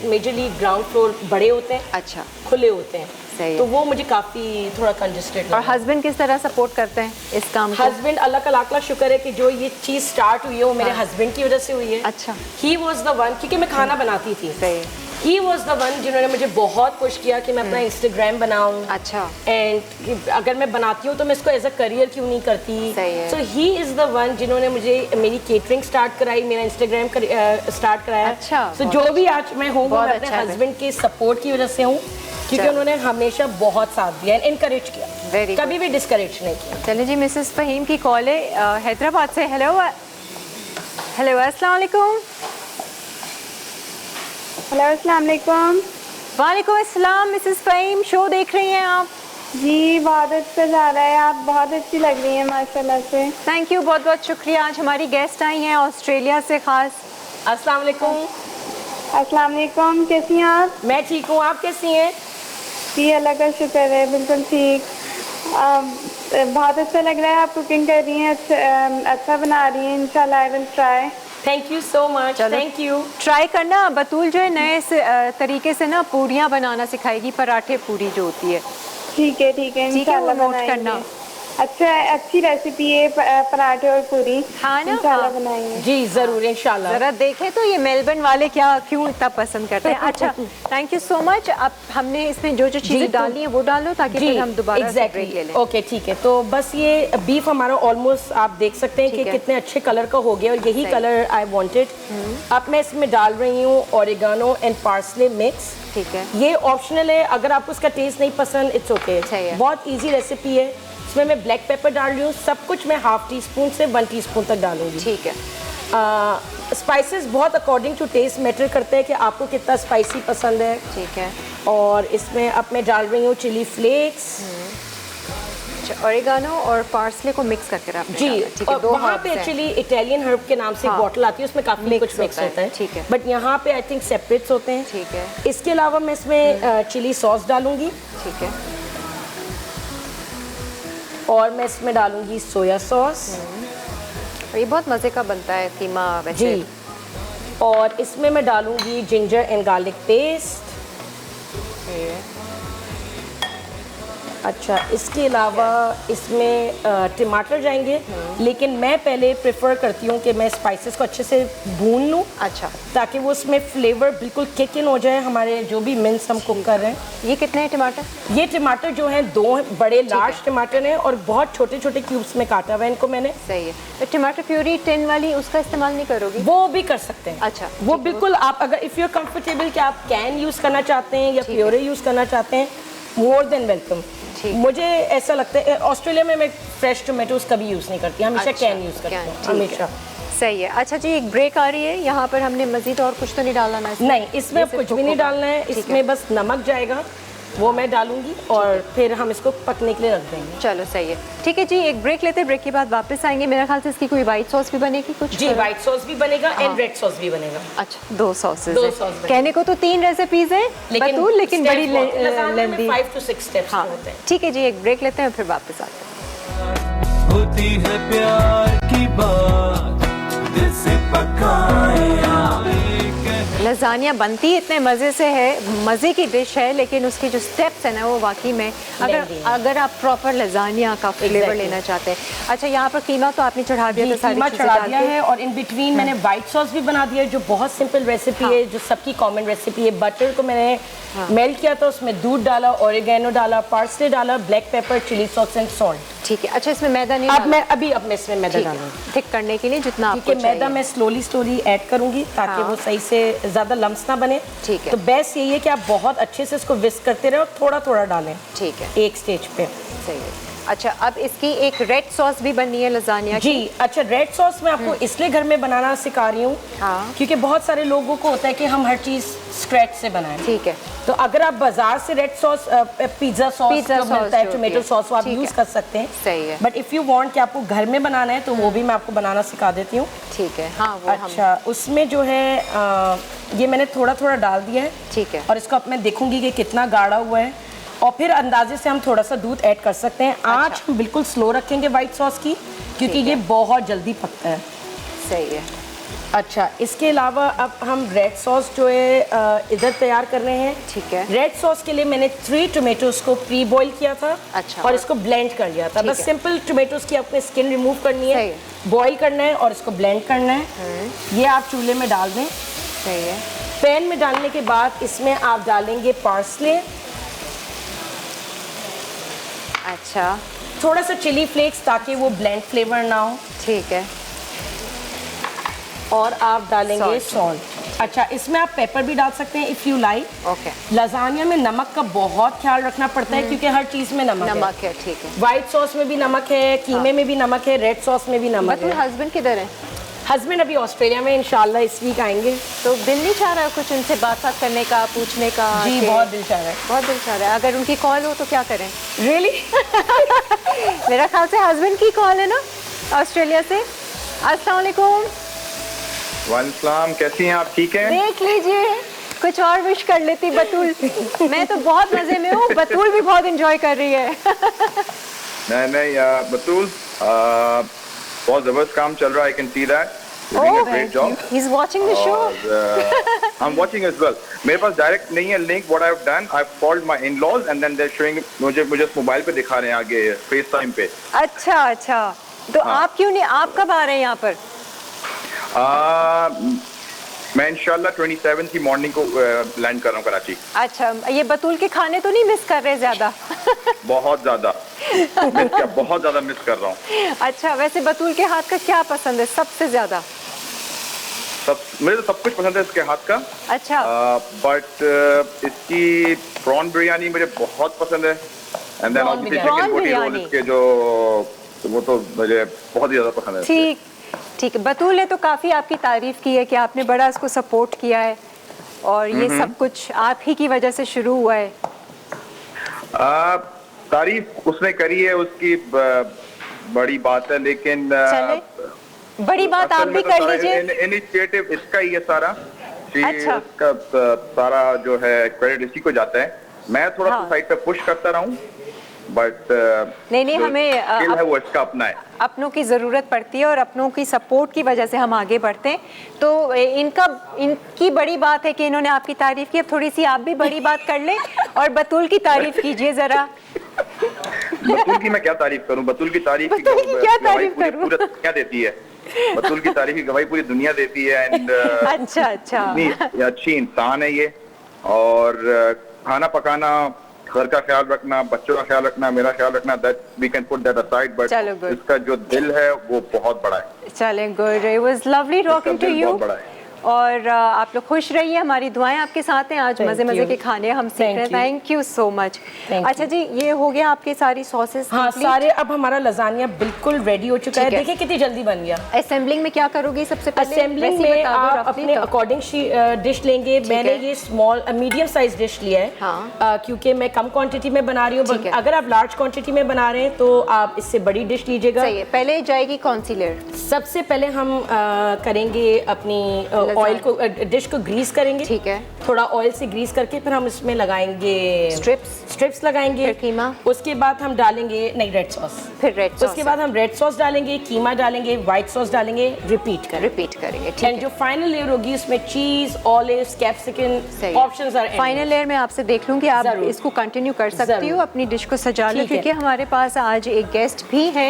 मेजरली ग्राउंड फ्लोर बड़े होते हैं। अच्छा। खुले होते हैं। सही। तो वो मुझे काफ़ी थोड़ा कंजस्टेड। और हस्बैंड किस तरह सपोर्ट करते हैं इस काम को? हस्बैंड, अल्लाह का लाख लाख शुक्र है कि जो ये चीज़ स्टार्ट हुई है वो मेरे हस्बैंड की वजह से हुई है। अच्छा। ही वॉज द वन, क्योंकि मैं खाना बनाती थी। सही। ही वॉज द वन जिन्होंने मुझे बहुत पुश किया कि मैं अपना इंस्टाग्राम बनाऊँ। अच्छा। एंड अगर मैं बनाती हूँ तो मैं इसको एज अ करियर क्यों नहीं करती। सो ही इज़ द वन जिन्होंने मुझे मेरी केटरिंग स्टार्ट कराई, मेरा इंस्टाग्राम स्टार्ट कराया। अच्छा। तो जो भी आज मैं हूँ मैं अपने हस्बैंड के सपोर्ट की वजह से हूँ, क्योंकि उन्होंने हमेशा बहुत साथ दिया, इनकरेज किया, कभी भी डिस्करेज नहीं किया। चलिए जी, मिसेस फ़हीम की कॉल है हैदराबाद से। हेलो हेलो, अस्सलाम वालेकुम। हेलो, अस्सलाम वालेकुम। वालेकुम अस्सलाम। मिसेस फ़हीम, शो देख रही हैं आप? जी, बहुत अच्छा जा रहा है, आप बहुत अच्छी लग रही हैं माशाल्लाह से। थैंक यू, बहुत बहुत शुक्रिया। आज हमारी गेस्ट आई हैं ऑस्ट्रेलिया से ख़ास। अस्सलाम वालेकुम। अस्सलाम वालेकुम, कैसी हैं आप? मैं ठीक हूँ, आप कैसी हैं? जी अल्लाह का शुक्र है, बिल्कुल ठीक। बहुत अच्छा लग रहा है, आप कुकिंग कर रही हैं, अच्छा बना रही हैं। इंशाल्लाह I will try. Thank you so much. Thank you. Try करना। बतूल जो है नए तरीके से ना पूरियाँ बनाना सिखाएगी, पराठे पूरी जो होती है। ठीक है इंशाल्लाह नोट करना। अच्छा, अच्छी रेसिपी है पराठे और पूरी। हाँ ना, इंशाल्लाह बनाएंगे। जी जरूर, इंशाल्लाह। जरा देखें तो ये मेलबर्न वाले क्यों इतना पसंद करते हैं। अच्छा, थैंक यू सो मच। अब हमने इसमें जो चीज़ें डालनी है वो डाल लो ताकि फिर हम दोबारा ब्रेक ले लें। ओके ठीक है। तो बस ये बीफ हमारा ऑलमोस्ट आप देख सकते हैं कि कितने अच्छे कलर का हो गया और यही कलर आई वांटेड। अब मैं इसमें डाल रही हूँ ऑरिगानो एंड पार्सले मिक्स। ठीक है। ये ऑप्शनल है, अगर आपको इसका टेस्ट नहीं पसंद इट्स ओके। बहुत ईजी रेसिपी है। इसमें मैं ब्लैक पेपर डाल रही हूँ। सब कुछ मैं ½ टीस्पून से 1 टीस्पून तक डालूंगी। ठीक है। स्पाइसेस बहुत अकॉर्डिंग टू टेस्ट मैटर करते हैं कि आपको कितना स्पाइसी पसंद है। ठीक है। और इसमें अब मैं डाल रही हूँ चिली फ्लेक्स। ऑरिगानो और पार्सले को मिक्स करके रखना। जी, और वहाँ पे एक्चुअली इटालियन हर्ब के नाम से एक बॉटल आती है, उसमें काफ़ी कुछ मिक्स होता है। ठीक है। बट यहाँ पे आई थिंक सेपरेट्स होते हैं। ठीक है। इसके अलावा मैं इसमें चिली सॉस डालूंगी। ठीक है। और मैं इसमें डालूंगी सोया सॉस। ये बहुत मज़े का बनता है कीमा वैसे। जी। और इसमें मैं डालूंगी जिंजर एंड गार्लिक पेस्ट। अच्छा, इसके अलावा इसमें टमाटर जाएंगे, लेकिन मैं पहले प्रेफर करती हूँ कि मैं स्पाइसेस को अच्छे से भून लूँ। अच्छा। ताकि वो उसमें फ्लेवर बिल्कुल किक इन हो जाए हमारे जो भी मिन्स हम कुक कर रहे हैं। ये कितने हैं टमाटर? ये टमाटर जो हैं 2 बड़े लार्ज टमाटर हैं और बहुत छोटे छोटे क्यूब्स में काटा हुआ है इनको मैंने। सही है। तो टमाटर प्यूरी टिन वाली उसका इस्तेमाल नहीं करोगी? वो भी कर सकते हैं। अच्छा, वो बिल्कुल आप अगर इफ़ यू आर कंफर्टेबल कि आप कैन यूज़ करना चाहते हैं या प्योरे यूज़ करना चाहते हैं, मोर देन वेलकम। मुझे ऐसा लगता है ऑस्ट्रेलिया में मैं फ्रेश टोमेटोज कभी यूज़ नहीं करती, हमेशा कैन यूज़ करती हूँ हमेशा। सही है। अच्छा जी, एक ब्रेक आ रही है, यहाँ पर हमने मजीद और कुछ तो नहीं डालना है? नहीं, इसमें कुछ भी नहीं डालना है। इसमें बस नमक जाएगा वो मैं डालूंगी और फिर हम इसको पकने के लिए रख देंगे। चलो सही है, ठीक है जी, एक ब्रेक लेते हैं, ब्रेक के बाद वापस आएंगे। मेरे ख्याल से इसकी कोई वाइट सॉस भी बनेगी कुछ? जी, व्हाइट सॉस भी बनेगा एंड रेड सॉस भी बनेगा। अच्छा, 2 सॉसेस दो हैं। सॉस बनेगी। कहने को तो 3 रेसिपीज हैं बतूल, लेकिन बड़ी लेंदी। 5 to 6 स्टेप्स हाँ होते हैं। ठीक है जी, एक ब्रेक लेते हैं फिर वापस आते हैं। होती है प्यार की बात, दिल से पकाए आए लजानिया बनती इतने मज़े से है, मज़े की डिश है, लेकिन उसके जो स्टेप्स हैं ना वो वाकई में अगर आप प्रॉपर लजानिया का फ्लेवर लेना चाहते हैं। अच्छा, यहाँ पर कीमा तो आपने चढ़ा दिया, तो सारी कीमा चीज़ें चढ़ा डाल दिया के- है और इन बिटवीन मैंने व्हाइट सॉस भी बना दिया है, जो बहुत सिंपल रेसिपी है, जो सबकी कॉमन रेसिपी है। बटर को मैंने मेल्ट किया था, उसमें दूध डाला, ऑरिगेनो डाला, पार्सले डाला, black pepper, chilli sauce and salt. ठीक है। अच्छा, इसमें मैदा नहीं अब डालना? मैं इसमें मैदा डालूंगी थिक करने के लिए जितना आपको क्योंकि मैदा चाहिए। मैं स्लोली ऐड करूंगी ताकि हाँ। वो सही से ज़्यादा लम्स ना बने। ठीक है। तो बेस्ट यही है कि आप बहुत अच्छे से इसको विस्क करते रहे और थोड़ा थोड़ा डालें ठीक है, एक स्टेज पे। सही है। अच्छा, अब इसकी एक रेड सॉस भी बननी है लजानिया की। जी, अच्छा, रेड सॉस मैं आपको इसलिए घर में बनाना सिखा रही हूँ हाँ। क्योंकि बहुत सारे लोगों को होता है कि हम हर चीज़ स्क्रैच से बनाएं। ठीक है। तो अगर आप बाजार से रेड सॉस, पिज्जा सॉस जो सॉस मिलता है, जो टोमेटो होती है, सॉस, वो आप ठीक यूज़ है। कर सकते हैं। सही है। बट इफ़ यू वांट कि आपको घर में बनाना है तो वो भी मैं आपको बनाना सिखा देती हूँ। ठीक है, हाँ वो हम। अच्छा, उसमें जो है ये मैंने थोड़ा थोड़ा डाल दिया है। ठीक है। और इसको अब मैं देखूंगी कि कितना गाढ़ा हुआ है और फिर अंदाजे से हम थोड़ा सा दूध ऐड कर सकते हैं। आँच हम बिल्कुल स्लो रखेंगे व्हाइट सॉस की, क्योंकि ठीक ये है। बहुत जल्दी पकता है। सही है। अच्छा, इसके अलावा अब हम रेड सॉस जो है इधर तैयार कर रहे हैं। ठीक है। रेड सॉस के लिए मैंने 3 टोमेटोज को प्री बॉईल किया था। अच्छा। और इसको ब्लेंड कर लिया था। ठीक बस है। सिंपल टोमेटोज की आपको स्किन रिमूव करनी सही है, है। बॉईल करना है और इसको ब्लेंड करना है। ये आप चूल्हे में डाल दें। सही है। पैन में डालने के बाद इसमें आप डालेंगे पार्सले, अच्छा, थोड़ा सा चिली फ्लेक्स ताकि वो ब्लेंड फ्लेवर ना हो, ठीक है। और आप डालेंगे Salt. सॉल्ट। अच्छा, इसमें आप पेपर भी डाल सकते हैं if you like. Okay. Lasagne में नमक का बहुत ख्याल रखना पड़ता है क्योंकि हर चीज़ में नमक नमक है, ठीक है। व्हाइट सॉस में भी नमक है, कीमे में भी नमक है, रेड सॉस में भी नमक बतूल, है। हस्बैंड किधर है? हस्बैंड अभी ऑस्ट्रेलिया में, इंशाल्लाह इस वीक आएंगे। तो दिल नहीं चाह रहा है कुछ उनसे बात करने का, पूछने का? जी, कि- बहुत दिल चाह रहा है। बहुत दिल चाह रहा है। अगर उनकी कॉल हो तो क्या करें? रियली? मेरा ख्याल से हस्बैंड की कॉल है ना ऑस्ट्रेलिया से। अस्सलाम वालेकुम। वालेकुम, कैसी हैं आप? ठीक हैं? देख लीजिए, कुछ और विश कर लेती बतूल। मैं तो बहुत मजे में हूँ, बतूल भी बहुत एंजॉय कर रही है। नहीं बतूल, बहुत जबरदस्त काम चल रहा है। I can see that. Great job. He is watching the show. I am watching as well. मेरे पास डायरेक्ट नहीं है link. What I have done, I have called my in-laws and then they are showing, मुझे mobile पे दिखा रहे हैं आगे फेस टाइम पे। अच्छा अच्छा, तो आप क्यों नहीं, आप कब आ रहे हैं यहाँ पर? मैं इंशाल्लाह 27 की मॉर्निंग को लैंड कर रहा हूँ कराची। अच्छा, ये बतूल के खाने तो नहीं मिस कर रहे ज्यादा? बहुत ज़्यादा बहुत ज़्यादा मिस कर रहा हूँ। अच्छा, वैसे बतूल के हाथ का क्या पसंद है सबसे ज्यादा? मुझे तो सब कुछ पसंद है इसके हाथ का। अच्छा। बट इसकी प्रॉन बिरयानी मुझे बहुत पसंद है। And then obviously Prawn chicken boti roll biryani. इसके जो, वो तो मुझे बहुत ही ज़्यादा पसंद है। ठीक ठीक। बतूल ने तो काफ़ी आपकी तारीफ़ की है कि आपने बड़ा इसको सपोर्ट किया है और ये सब कुछ आप ही की वजह से शुरू हुआ है। तारीफ उसने करी है, उसकी बड़ी बात है, लेकिन चले, बड़ी बात आप भी कर लीजिए। इनिशिएटिव इसका ही है सारा। अच्छा। इसका सारा जो है क्रेडिट इसी को जाता है। मैं थोड़ा सा हाँ। साइड पे पुश करता रहा हूँ, बट नहीं, हमें स्किल है वो इसका अपना है। अपनों की ज़रूरत पड़ती है और अपनों की सपोर्ट की वजह से हम आगे बढ़ते हैं। तो इनकी बड़ी बात है कि इन्होंने आपकी तारीफ़ की। अब थोड़ी सी आप भी बड़ी बात कर लें और बतूल की तारीफ़ कीजिए ज़रा। बतूल की मैं क्या तारीफ करूं? बतूल की तारीफ की बतूल की क्या गवाही तारीफ पूरी करूं? दुनिया देती है। बतूल की तारीफ की गवाही पूरी दुनिया देती है। एंड अच्छा अच्छा। इतनी अच्छी इंसान है ये। और खाना पकाना, घर का ख्याल रखना, बच्चों का ख्याल रखना, मेरा ख्याल रखना, that we can put that aside, but चलो, good. इसका जो दिल है वो बहुत बड़ा है। चलें, good. It was lovely talking to Dil you. बहुत बड़ा है। और आप लोग खुश रहिए, हमारी दुआएं आपके साथ हैं। आज मज़े मज़े के खाने हम सीख रहे हैं। Thank you so much. अच्छा जी, ये हो गया आपके सारी सॉसेस? हाँ सारे। अब हमारा लजानिया बिल्कुल रेडी हो चुका है। देखिए कितनी जल्दी बन गया। असेंबलिंग में क्या करोगी सबसे पहले? असेंबलिंग में आप अपने अकॉर्डिंग डिश लेंगे। मैंने ये स्मॉल मीडियम साइज डिश लिया है, हाँ। क्योंकि मैं कम क्वांटिटी में बना रही हूँ। अगर आप लार्ज क्वांटिटी में बना रहे हैं तो आप इससे बड़ी डिश लीजिएगा। सही है। पहले जाएगी कौन सी लेयर? सबसे पहले हम करेंगे अपनी ऑयल को, डिश को ग्रीस करेंगे। ठीक है। थोड़ा ऑयल से ग्रीस करके फिर हम इसमें लगाएंगे स्ट्रिप्स लगाएंगे। फिर कीमा। उसके बाद हम डालेंगे रेड सॉस। फिर रेड सॉस। उसके बाद हम रेड सॉस डालेंगे, कीमा डालेंगे, व्हाइट सॉस डालेंगे, रिपीट करेंगे। ठीक है। जो फाइनल लेयर होगी उसमें cheese, olives, capsicum options are. Final layer में आपसे देख लूँ कि आप इसको कंटिन्यू कर सकती हो, अपनी डिश को सजा लो, क्योंकि हमारे पास आज एक गेस्ट भी है।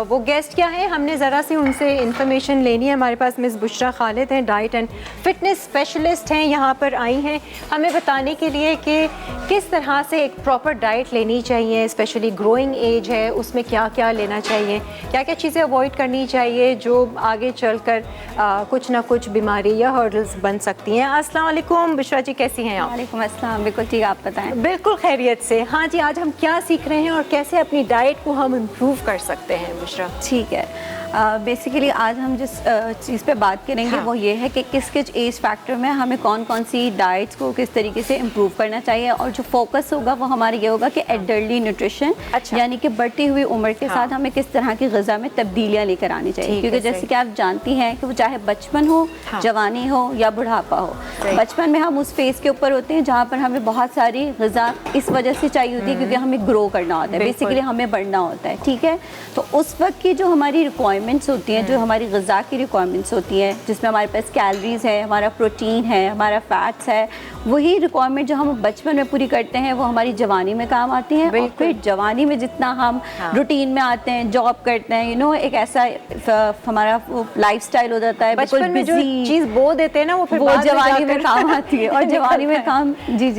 वो गेस्ट क्या है, हमने ज़रा सी उनसे इंफॉर्मेशन लेनी है। हमारे पास मिस बुशरा खालिद हैं, डाइट एंड फिटनेस स्पेशलिस्ट हैं, यहाँ पर आई हैं हमें बताने के लिए कि किस तरह से एक प्रॉपर डाइट लेनी चाहिए, स्पेशली ग्रोइंग एज है उसमें क्या क्या लेना चाहिए, क्या क्या चीज़ें अवॉइड करनी चाहिए जो आगे चलकर कुछ ना कुछ बीमारी या हर्डल्स बन सकती हैं। अस्सलाम वालेकुम बुशरा जी, कैसी हैं आप? वालेकुम अस्सलाम, बिल्कुल ठीक, आप बताएं। बिल्कुल खैरियत से। हाँ जी, आज हम क्या सीख रहे हैं और कैसे अपनी डाइट को हम इम्प्रूव कर सकते हैं बुशरा? ठीक है, बेसिकली आज हम जिस चीज़ पे बात करेंगे वो ये है कि किस किस एज फैक्टर में हमें कौन कौन सी डाइट्स को किस तरीके से इम्प्रूव करना चाहिए, और जो फोकस होगा वो हमारा ये होगा कि एडल्टली न्यूट्रिशन, यानी कि बढ़ती हुई उम्र के साथ हमें किस तरह की ग़िज़ा में तब्दीलियाँ लेकर आनी चाहिए। क्योंकि जैसे कि आप जानती हैं कि वो चाहे बचपन हो, जवानी हो या बुढ़ापा हो, बचपन में हम उस फेज़ के ऊपर होते हैं जहाँ पर हमें बहुत सारी ग़िज़ा इस वजह से चाहिए होती है क्योंकि हमें ग्रो करना होता है, बेसिकली हमें बढ़ना होता है। ठीक है, तो उस वक्त की जो हमारी रिक्वायरमेंट्स होती हैं, जो हमारी ग़िज़ा की रिक्वायरमेंट्स होती हैं, जिसमें हमारे पास कैलोरीज़ है, हमारा प्रोटीन है, हमारा फैट्स है, वही रिक्वायरमेंट जो हम बचपन में पूरी करते हैं वो हमारी जवानी में काम आती हैं। और फिर जवानी में जितना हम रूटीन में आते हैं, जॉब करते हैं, यू नो, एक ऐसा हमारा लाइफस्टाइल हो जाता है, बचपन में जो चीज़ बो देते हैं ना वो फिर जवानी में काम आती है। और जवानी में काम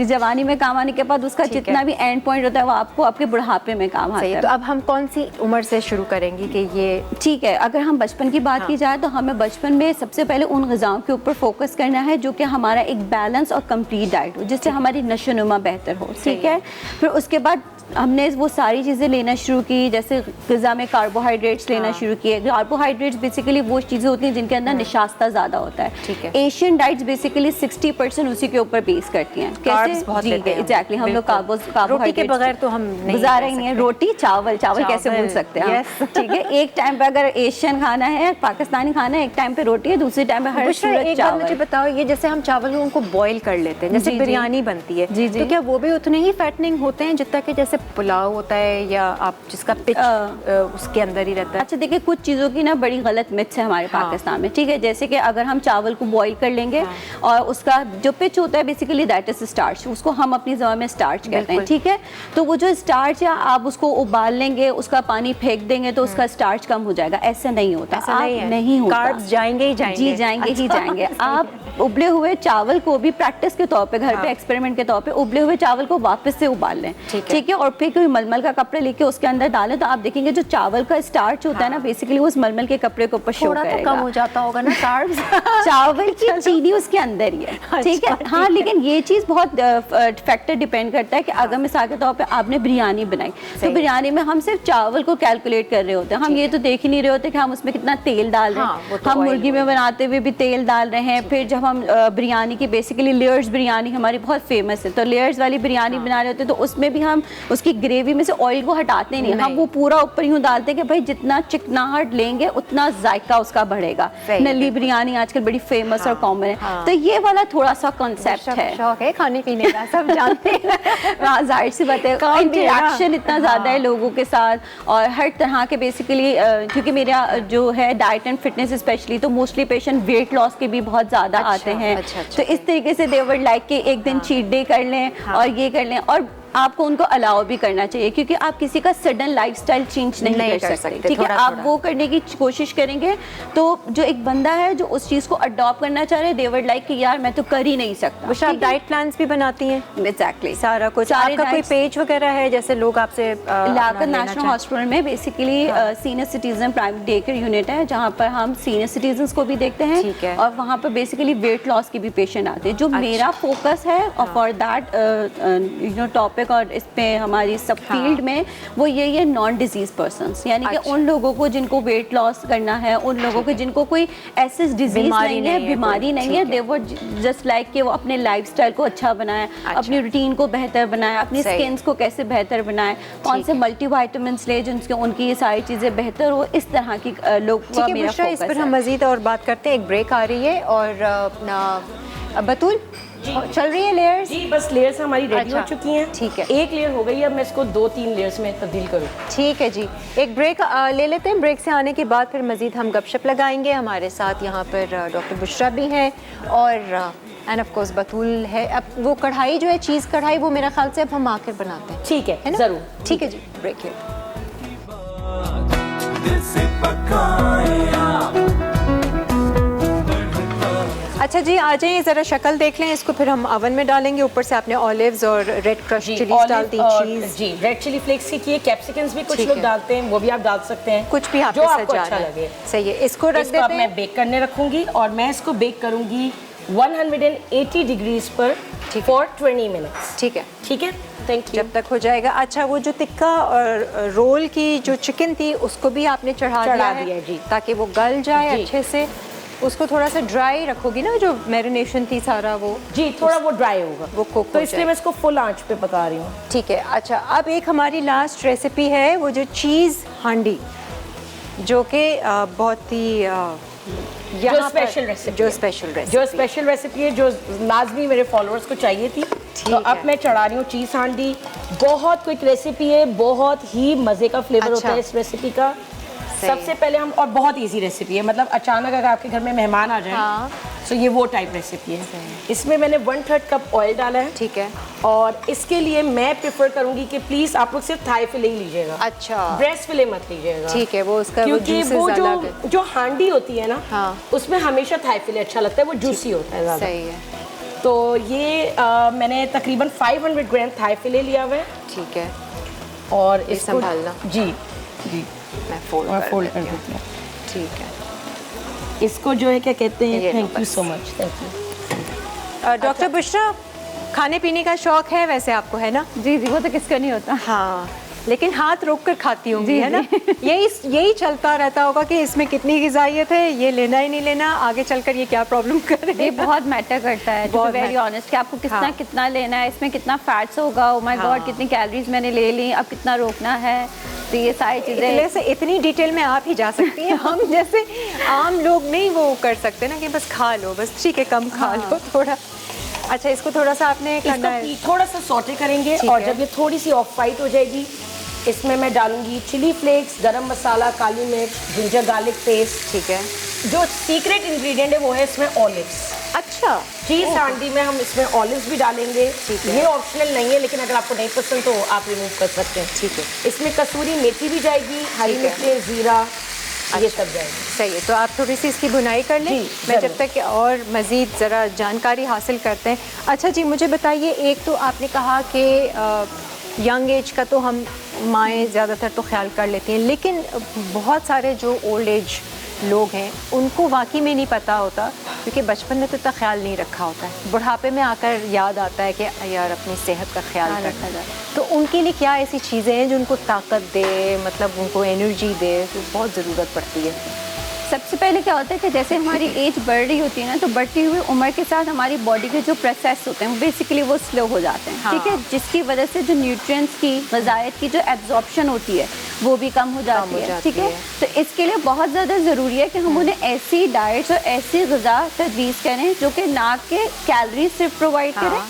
जवानी में काम आने के बाद उसका जितना भी एंड पॉइंट होता है वो आपको आपके बुढ़ापे में काम आता है। तो अब हम कौन सी उम्र से शुरू करेंगे कि ये ठीक है, अगर हम बचपन की बात की जाए तो हमें बचपन में सबसे पहले उन ग़िज़ाओं के ऊपर फोकस करना है जो कि हमारा एक बैलेंस और कंप्लीट डाइट हो, जिससे हमारी नशोनुमा बेहतर हो। ठीक है, फिर उसके बाद हमने वो सारी चीज़ें लेना शुरू की, जैसे ग़िज़ा में कार्बोहाइड्रेट्स लेना शुरू किए। कार्बोहाइड्रेट्स बेसिकली वो चीज़ें होती हैं जिनके अंदर निशास्ता ज़्यादा होता है। ठीक है, एशियन डाइट्स बेसिकली 60% उसी के ऊपर बेस करती हैं। कैसे? एग्जैक्टली, हम लोग रोटी के बगैर तो हम गुजारा ही नहीं है। रोटी चावल कैसे भूल सकते हैं? ठीक है, एक टाइम पे अगर एशियन खाना है, पाकिस्तानी खाना है, एक टाइम पे रोटी है, दूसरे टाइम पे हर एक बात मुझे बताओ, ये जैसे हम चावल को बॉईल कर लेते हैं, जैसे बिरयानी बनती है, तो क्या वो भी उतने ही फैटनिंग होते हैं जितना कि जैसे पुलाव होता है, या आप जिसका पिच उसके अंदर ही रहता है? अच्छा देखिए, कुछ चीज़ों की ना बड़ी गलत मिथ्स है हमारे पाकिस्तान में। ठीक है, जैसे कि अगर हम चावल को बॉईल कर लेंगे और उसका जो पिच होता है बेसिकली दैट इज स्टार्च, उसको हम अपनी ज़बान में स्टार्च कहते हैं। ठीक है, तो वो जो स्टार्च है आप उसको उबाल लेंगे, उसका पानी फेंक देंगे तो उसका स्टार्च कम हो जाएगा। ऐसा नहीं होता, नहीं होता, कार्ब्स जाएंगे ही जाएंगे। जी जाएंगे ही जाएंगे। आप उबले हुए चावल को भी प्रैक्टिस के तौर पे, घर पे एक्सपेरिमेंट के तौर पे उबले हुए चावल को वापस से उबाल लें। ठीक है, और फिर कोई मलमल का कपड़ा लेके उसके अंदर डालें तो आप देखेंगे जो चावल का स्टार्च होता है ना, बेसिकली उस मलमल के कपड़े के ऊपर शो करेगा। तो कम हो जाता होगा ना कार्ब्स। चावल की चीनी उसके अंदर ही है। ठीक है, हाँ, लेकिन ये चीज़ बहुत फैक्टर डिपेंड करता है कि अगर मिसाल के तौर पे आपने बिरयानी बनाई तो बिरयानी में हम सिर्फ चावल को कैलकुलेट कर रहे होते हैं, हम ये तो देख ही नहीं रहे होते कि हम उसमें कितना तेल डाल रहे हैं। हम मुर्गी में बनाते हुए भी तेल डाल रहे हैं। फिर जब हम बिरयानी की बेसिकली लेयर्स बिरयानी हमारी बहुत फेमस है, तो लेयर्स वाली बिरयानी बना रहे होते हैं तो उसमें भी हम उसकी ग्रेवी में से ऑयल को हटाते नहीं, हम वो पूरा ऊपर यूँ डालते हैं कि भाई जितना चिकनाहट लेंगे उतना जायका उसका बढ़ेगा। नली बिरयानी आजकल बड़ी फेमस और कॉमन है, तो ये वाला थोड़ा सा कॉन्सेप्ट है। शौक है खाने पीने का, सब जानते हैं। जाहिर सी बात है, इंटरेक्शन इतना ज़्यादा है लोगों के साथ और हर तरह के बेसिकली, क्योंकि मेरा जो है डाइट एंड फिटनेस स्पेशली, तो मोस्टली पेशेंट वेट लॉस के भी बहुत ज़्यादा आते हैं। तो इस तरीके से दे वुड लाइक कि एक दिन चीट डे कर लें और ये कर लें। और आपको उनको अलाउ भी करना चाहिए, क्योंकि आप किसी का सडन लाइफस्टाइल चेंज नहीं कर सकते, ठीक है। आप वो करने की कोशिश करेंगे तो जो एक बंदा है जो उस चीज़ को अडॉप्ट करना चाह रहे हैं, दे वुड लाइक कि यार मैं तो कर ही नहीं सकता। वो आप डाइट प्लान्स भी बनाती हैं? एग्जैक्टली, सारा कुछ। आपका कोई पेज वगैरह है जैसे लोग आपसे लियाकत नेशनल हॉस्पिटल में basically senior citizen private day care unit है, जहाँ पर हम सीनियर सिटीजन को भी देखते हैं और वहाँ पर बेसिकली वेट लॉस के भी पेशेंट आते हैं। जो मेरा फोकस है और for that you know topic और इस पे हमारी सब फील्ड में वो यही है, नॉन डिजीज पर्सन्स, यानी कि उन लोगों को जिनको वेट लॉस करना है, उन लोगों को जिनको कोई ऐसी डिजीज नहीं है, बीमारी नहीं है, दे वुड जस्ट लाइक कि वो अपने लाइफस्टाइल को अच्छा बनाए, अपनी रूटीन को बेहतर बनाए, अपनी स्किन को कैसे बेहतर बनाए, कौन से मल्टीविटामिन्स ले जिनसे उनकी ये सारी चीज़ें बेहतर हो, इस तरह की लोग का मेरा फोकस है। इस पर हम मज़ीद और बात करते हैं, एक ब्रेक आ रही है। और अपना बतूल चल रही है लेयर्स? जी बस लेयर्स हमारी रेडी हो चुकी हैं। ठीक है, एक लेयर हो गई, अब मैं इसको 2-3 लेयर्स में तब्दील करूँ। ठीक है जी, एक ब्रेक ले लेते हैं। ब्रेक से आने के बाद फिर मज़ीद हम गपशप लगाएंगे। हमारे साथ यहाँ पर डॉक्टर बुशरा भी हैं और एंड ऑफ कोर्स बतूल है। अब वो कढ़ाई जो है, चीज़ कढ़ाई, वो मेरा ख्याल से अब हम आकर बनाते हैं। ठीक है ना? ज़रूर। ठीक है जी, ब्रेक है। दिल से पकाए आप। अच्छा जी, आ जाइए ज़रा शक्ल देख लें इसको, फिर हम ओवन में डालेंगे। ऊपर से आपने ऑलिव्स और रेड क्रश चिलीज डाल दी, चीज़ जी रेड चिली फ्लेक्स की है, कैप्सिकम्स भी कुछ लोग डालते हैं, वो भी आप डाल सकते हैं, कुछ भी जो आपको अच्छा लगे। सही है, इसको रख देते हैं। मैं बेक करने रखूंगी और मैं इसको बेक करूंगी 180 डिग्रीज पर फॉर 20 मिनट्स। ठीक है, ठीक है, थैंक यू। जब तक हो जाएगा। अच्छा, वो जो टिक्का और रोल की जो चिकन थी उसको भी आपने चढ़ा दिया है जी, ताकि वो गल जाए अच्छे से। उसको थोड़ा सा ड्राई रखोगी ना, जो मैरिनेशन थी सारा वो? जी, थोड़ा वो ड्राई होगा, वो कुक तो इसलिए मैं इसको फुल आंच पे पका रही हूँ। ठीक है। अच्छा, अब एक हमारी लास्ट रेसिपी है, वो जो चीज़ हांडी, जो कि बहुत ही जो स्पेशल रेसिपी है, जो लाजमी मेरे फॉलोअर्स को चाहिए थी, तो अब मैं चढ़ा रही हूँ चीज़ हांडी। बहुत क्विक रेसिपी है, बहुत ही मज़े का फ्लेवर होता है इस रेसिपी का। सबसे पहले हम, और बहुत इजी रेसिपी है, मतलब अचानक अगर आपके घर में मेहमान आ जाए तो ये वो टाइप रेसिपी है। इसमें मैंने 1/3 कप ऑयल डाला है। ठीक है। और इसके लिए मैं प्रेफर करूंगी कि प्लीज़ आप लोग सिर्फ थाई फिले ही लीजिएगा। अच्छा, ब्रेस्ट फिले मत लीजिएगा। ठीक है, वो उसका क्योंकि वो जो हांडी होती है ना, उसमें हमेशा थाई फिले अच्छा लगता है, वो जूसी होता है ज़्यादा। सही है। तो ये मैंने तकरीबन 500 ग्राम थाई फिले लिया हुआ है। ठीक है, और इसको संभालना। जी जी, मैं फोल्ड कर देती हूँ। ठीक है, इसको जो है क्या कहते हैं, thank you so much, thank you. Doctor Bushra, खाने पीने का शौक है वैसे आपको, है ना? जी जी, वो तो किसका नहीं होता। हाँ, लेकिन हाथ रोक कर खाती होंगी, है ना? यही चलता रहता होगा कि इसमें कितनी ग़िज़ाइयत है, ये लेना ही नहीं लेना, आगे चलकर ये क्या प्रॉब्लम करे। ये बहुत मैटर करता है, टू बी वेरी ऑनेस्ट, कि आपको कितना लेना है, इसमें कितना फैट्स होगा, ओ माय गॉड कितनी कैलोरीज मैंने ले ली, अब कितना रोकना है, तो ये सारी चीज़ें से इतनी डिटेल में आप ही जा सकती हैं। हम जैसे आम लोग नहीं वो कर सकते ना, कि बस खा लो, बस ठीक है, कम खा लो थोड़ा। अच्छा, इसको थोड़ा सा आपने करना है, थोड़ा सा सौटे करेंगे, और जब ये थोड़ी सी ऑफ वाइट हो जाएगी, इसमें मैं डालूंगी चिली फ्लेक्स, गरम मसाला, काली मिर्च, जिंजर गार्लिक पेस्ट। ठीक है। जो सीक्रेट इंग्रेडिएंट है वो है इसमें ऑलिव्स। अच्छा, चीज़ हांडी में हम इसमें ऑलिव्स भी डालेंगे। ये ऑप्शनल नहीं है, लेकिन अगर आपको नहीं पसंद तो आप रिमूव कर सकते हैं। ठीक है। इसमें कसूरी मेथी भी जाएगी, हरी मिर्चें, जीरा, ये सब जाएगी। सही है, तो आप थोड़ी सी इसकी बुनाई कर लें, मैं जब तक और मज़ीद ज़रा जानकारी हासिल करते हैं। अच्छा जी, मुझे बताइए, एक तो आपने कहा कि यंग एज का तो हम माएँ ज़्यादातर तो ख्याल कर लेती हैं, लेकिन बहुत सारे जो ओल्ड एज लोग हैं उनको वाकई में नहीं पता होता, क्योंकि बचपन में तो इतना ख्याल नहीं रखा होता है, बुढ़ापे में आकर याद आता है कि यार अपनी सेहत का ख्याल रखा जाए। तो उनके लिए क्या ऐसी चीज़ें हैं जो उनको ताकत दे, मतलब उनको एनर्जी दे, तो बहुत ज़रूरत पड़ती है? सबसे पहले क्या होता है कि जैसे हमारी एज बढ़ रही होती है ना, तो बढ़ती हुई उम्र के साथ हमारी बॉडी के जो प्रोसेस होते हैं बेसिकली वो स्लो हो जाते हैं। ठीक है, जिसकी वजह से जो न्यूट्रिएंट्स की, ग़िज़ायत की जो एब्जॉर्प्शन होती है वो भी कम हो जाती है। ठीक है, तो इसके लिए बहुत ज़्यादा ज़रूरी है कि हम उन्हें ऐसी डाइट्स और ऐसी ग़िज़ा तजवीज़ करें जो कि ना के कैलोरीज सिर्फ प्रोवाइड करें,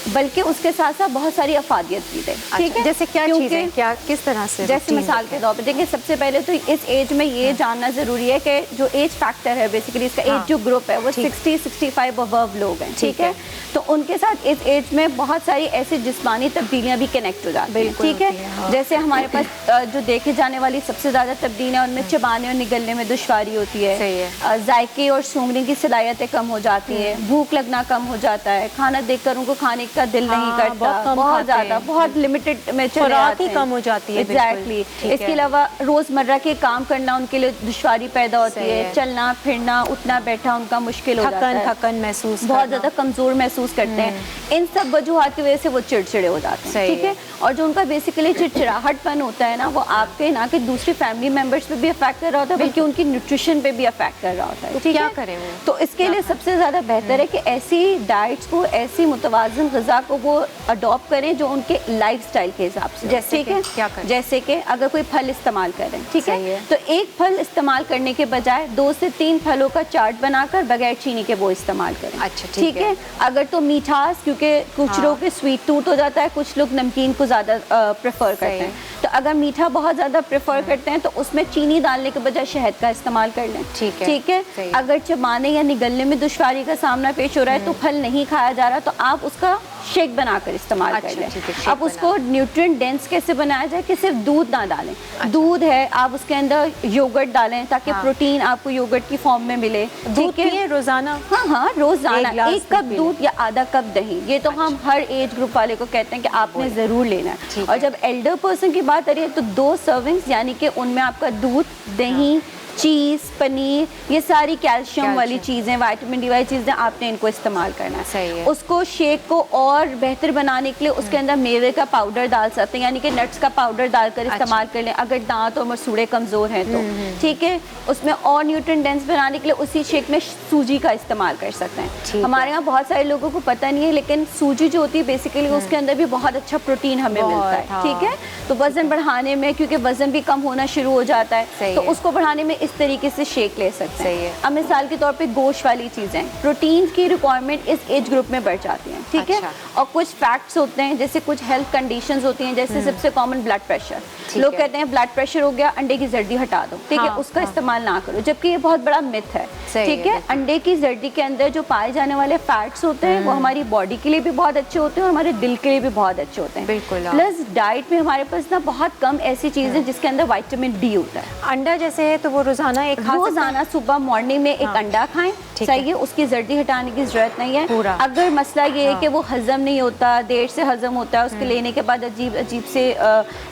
बल्कि उसके साथ साथ बहुत सारी अफादियत भी दें। ठीक है, जैसे क्या चीज़ें, क्या किस तरह से? जैसे मिसाल के तौर पर देखिए, सबसे पहले तो इस एज में ये जानना ज़रूरी है कि जो एज फैक्टर है बेसिकली इसका एज जो ग्रुप है वो 60-65 अबव लोग हैं। ठीक है, तो उनके साथ इस एज में बहुत सारी ऐसी जिस्मानी तब्दीलियाँ भी कनेक्ट हो जाती हैं, ठीक है। हाँ। जैसे हमारे पास जो देखे जाने वाली सबसे ज़्यादा तब्दीलियाँ, उनमें चबाने और निगलने में दुश्वारी होती है, सही है। जायके और सूंघने की सलाहियतें कम हो जाती हैं, भूख लगना कम हो जाता है, खाना देखकर उनको खाने का दिल नहीं करता, बहुत ज़्यादा, बहुत लिमिटेड में चले जाते हैं, कम हो जाती है। एग्जैक्टली। इसके अलावा रोज़मर्रा के काम करना उनके लिए दुश्वारी पैदा होती है, चलना फिरना उठना बैठा उनका मुश्किल हो जाता है, थकन महसूस, बहुत ज़्यादा कमज़ोर महसूस करते हैं। इन सब वजूहात की वजह से वो चिड़चिड़े हो जाते हैं, ठीक है। और जो उनका बेसिकली चिड़चिड़ाहटपन होता है ना, वो आपके ना कि दूसरी फैमिली मेंबर्स पे भी अफेक्ट कर रहा होता है, बल्कि उनकी न्यूट्रिशन पे भी अफेक्ट कर रहा होता है, ठीक है। क्या करें वो? तो इसके लिए सबसे ज़्यादा बेहतर है कि ऐसी डाइट्स को, ऐसी मुतवाज़न ग़िज़ा को वो अडॉप्ट करें जो उनके लाइफस्टाइल के हिसाब से, जैसे ठीक है। क्या करें? जैसे कि अगर कोई फल इस्तेमाल करें, ठीक है, तो एक फल इस्तेमाल करने के बजाय 2 से 3 फलों का चार्ट बनाकर बगैर चीनी के वो इस्तेमाल करें। अच्छा, ठीक है। अगर तो मीठास, क्योंकि कुछ लोगों के स्वीट टूथ हो जाता है, कुछ लोग नमकीन को ज़्यादा प्रेफर करते हैं, तो अगर मीठा बहुत ज़्यादा प्रेफर करते हैं तो उसमें चीनी डालने के बजाय शहद का इस्तेमाल कर लें, ठीक है। अगर चबाने या निगलने में दुश्वारी का सामना पेश हो रहा है, तो फल नहीं खाया जा रहा, तो आप उसका शेक बनाकर इस्तेमाल कर लें। अब उसको न्यूट्रिएंट डेंस कैसे बनाया जाए कि सिर्फ दूध ना डालें, दूध है आप उसके अंदर योगर्ट डालें ताकि प्रोटीन आपको योगर्ट की फॉर्म में मिले, ठीक है। रोजाना, हाँ, रोजाना 1 कप दूध या आधा कप दही, ये तो हम हर एज ग्रुप वाले को कहते हैं कि आपने ज़रूर लेना है। और जब एल्डर पर्सन की बात आ रही है तो 2 सर्विंग्स, यानी कि उनमें आपका दूध, दही, चीज़, पनीर, ये सारी कैल्शियम वाली चीज़ें, विटामिन डी वाली चीज़ें आपने इनको इस्तेमाल करना है। सही है। उसको शेक को और बेहतर बनाने के लिए उसके अंदर मेवे का पाउडर डाल सकते हैं, यानी कि नट्स का पाउडर डालकर इस्तेमाल कर लें अगर दांत और मसूड़े कमज़ोर हैं तो, ठीक है। उसमें और न्यूट्रिएंट डेंस बनाने के लिए उसी शेक में सूजी का इस्तेमाल कर सकते हैं। हमारे यहाँ बहुत सारे लोगों को पता नहीं है, लेकिन सूजी जो होती है बेसिकली उसके अंदर भी बहुत अच्छा प्रोटीन हमें मिलता है, ठीक है। तो वज़न बढ़ाने में, क्योंकि वज़न भी कम होना शुरू हो जाता है, तो उसको बढ़ाने में इस तरीके से शेक ले सकते हैं। अब मिसाल के तौर पे गोश्त वाली चीज़ें, प्रोटीन की रिक्वायरमेंट इस एज ग्रुप में बढ़ जाती हैं, ठीक है। और कुछ फैक्ट्स होते हैं, जैसे कुछ हेल्थ कंडीशंस होती हैं, जैसे सबसे कॉमन ब्लड प्रेशर। लोग कहते हैं ब्लड प्रेशर हो गया, अंडे की जर्दी हटा दो, ठीक है, उसका इस्तेमाल ना करो, जबकि ये बहुत बड़ा मिथ है, ठीक है। अंडे की जर्दी के अंदर जो पाए जाने वाले फैट्स होते हैं वो हमारी बॉडी के लिए भी बहुत अच्छे होते हैं और हमारे दिल के लिए भी बहुत अच्छे होते हैं। बिल्कुल। प्लस डाइट में हमारे पास ना बहुत कम ऐसी चीज़ें जिसके अंदर विटामिन डी होता है। अंडा जैसे है तो वो रोजाना रोजाना सुबह मॉर्निंग में एक अंडा खाएं, सही है, उसकी जर्दी हटाने की जरूरत नहीं है पूरा। अगर मसला ये है कि वो हजम नहीं होता, देर से हजम होता है, उसके लेने के बाद अजीब अजीब से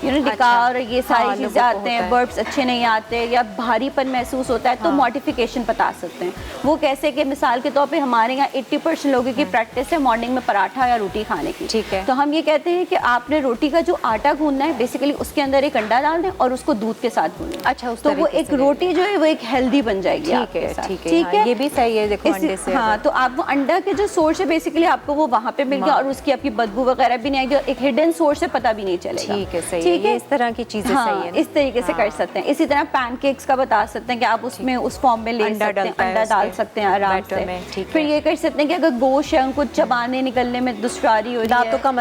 डिकार और ये सारी चीज़ें आते हैं, बर्ड्स अच्छे नहीं आते या भारीपन महसूस होता है, तो मॉडिफिकेशन बता सकते हैं। वो कैसे कि मिसाल के तौर पे हमारे यहाँ 80% लोगों की प्रैक्टिस है मॉर्निंग में पराठा या रोटी खाने की, ठीक है। तो हम ये कहते हैं कि आपने रोटी का जो आटा गूंदना है, बेसिकली उसके अंदर एक अंडा डाल दें और उसको दूध के साथ गूंदें। अच्छा, तो वो एक रोटी जो है वो एक हेल्दी बन जाएगी आपके साथ, ठीक है। ये भी सही है, देखो अंडे से। हाँ, तो आप वो अंडा के जो सोर्स है बेसिकली आपको वो वहाँ पे मिल गया और उसकी आपकी बदबू वगैरह भी नहीं आएगी और एक हिडन सोर्स है, पता भी नहीं चलेगा, ठीक है, सही है। इस तरह की चीजें सही है, इस तरीके से कर सकते हैं। इसी तरह पैनकेक्स का बता सकते हैं कि आप उसमें उस फॉर्म में ले सकते हैं, अंडा डाल सकते हैं आराम से। फिर ये कर सकते हैं कि अगर गोश्त है उनको चबाने निकलने में दुश्वारी हो रही है, दांतों का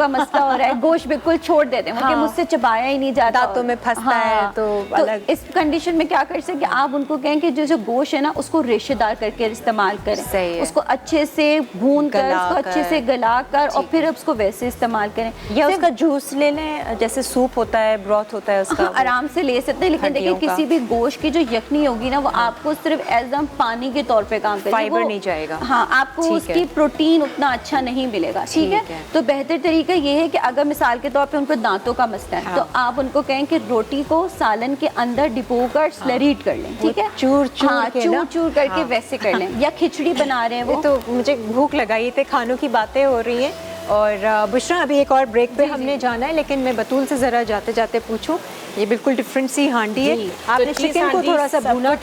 मसला हो रहा है, गोश्त बिल्कुल छोड़ देते हैं क्योंकि मुझसे चबाया ही नहीं जाता, दांतों में फंसता है, तो इस कंडीशन में क्या कर सकते हैं, आप उनको कहें कि जो गोश्त है ना उसको रेशेदार करके इस्तेमाल करें, उसको अच्छे से भून कर, उसको अच्छे से गला कर और फिर उसको वैसे इस्तेमाल करें, या उसका जूस ले लें, जैसे सूप होता है, ब्रॉथ होता है उसका, आराम से ले सकते हैं। लेकिन देखिए किसी भी गोश्त की जो यखनी होगी ना वो आपको सिर्फ एज़म पानी के तौर पे काम करेगी, फाइबर नहीं जाएगा, हाँ, आपको उसकी प्रोटीन उतना अच्छा नहीं मिलेगा, ठीक है। तो बेहतर तरीका ये है कि अगर मिसाल के तौर पे उनको दांतों का मसला है तो आप उनको कहें कि रोटी को सालन के अंदर डिपोकर स्लरीट कर लें, ठीक है, चूर चूर करके वैसे कर लें, या खिचड़ी बना रहे हैं वो। तो मुझे भूख लगाई थी, खानों की बातें हो रही हैं। और बुशरा अभी एक और ब्रेक पे हमने जाना है, लेकिन मैं बतूल से ज़रा जाते जाते पूछूं, ये बिल्कुल डिफरेंट सी हांडी है, आपने चिकन को थोड़ा सा भुना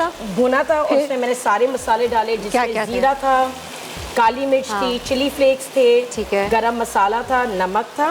था, उसमें मैंने सारे मसाले डाले, जिसमें जीरा था, काली मिर्च थी, चिली फ्लेक्स थे, ठीक है, गरम मसाला था, नमक था,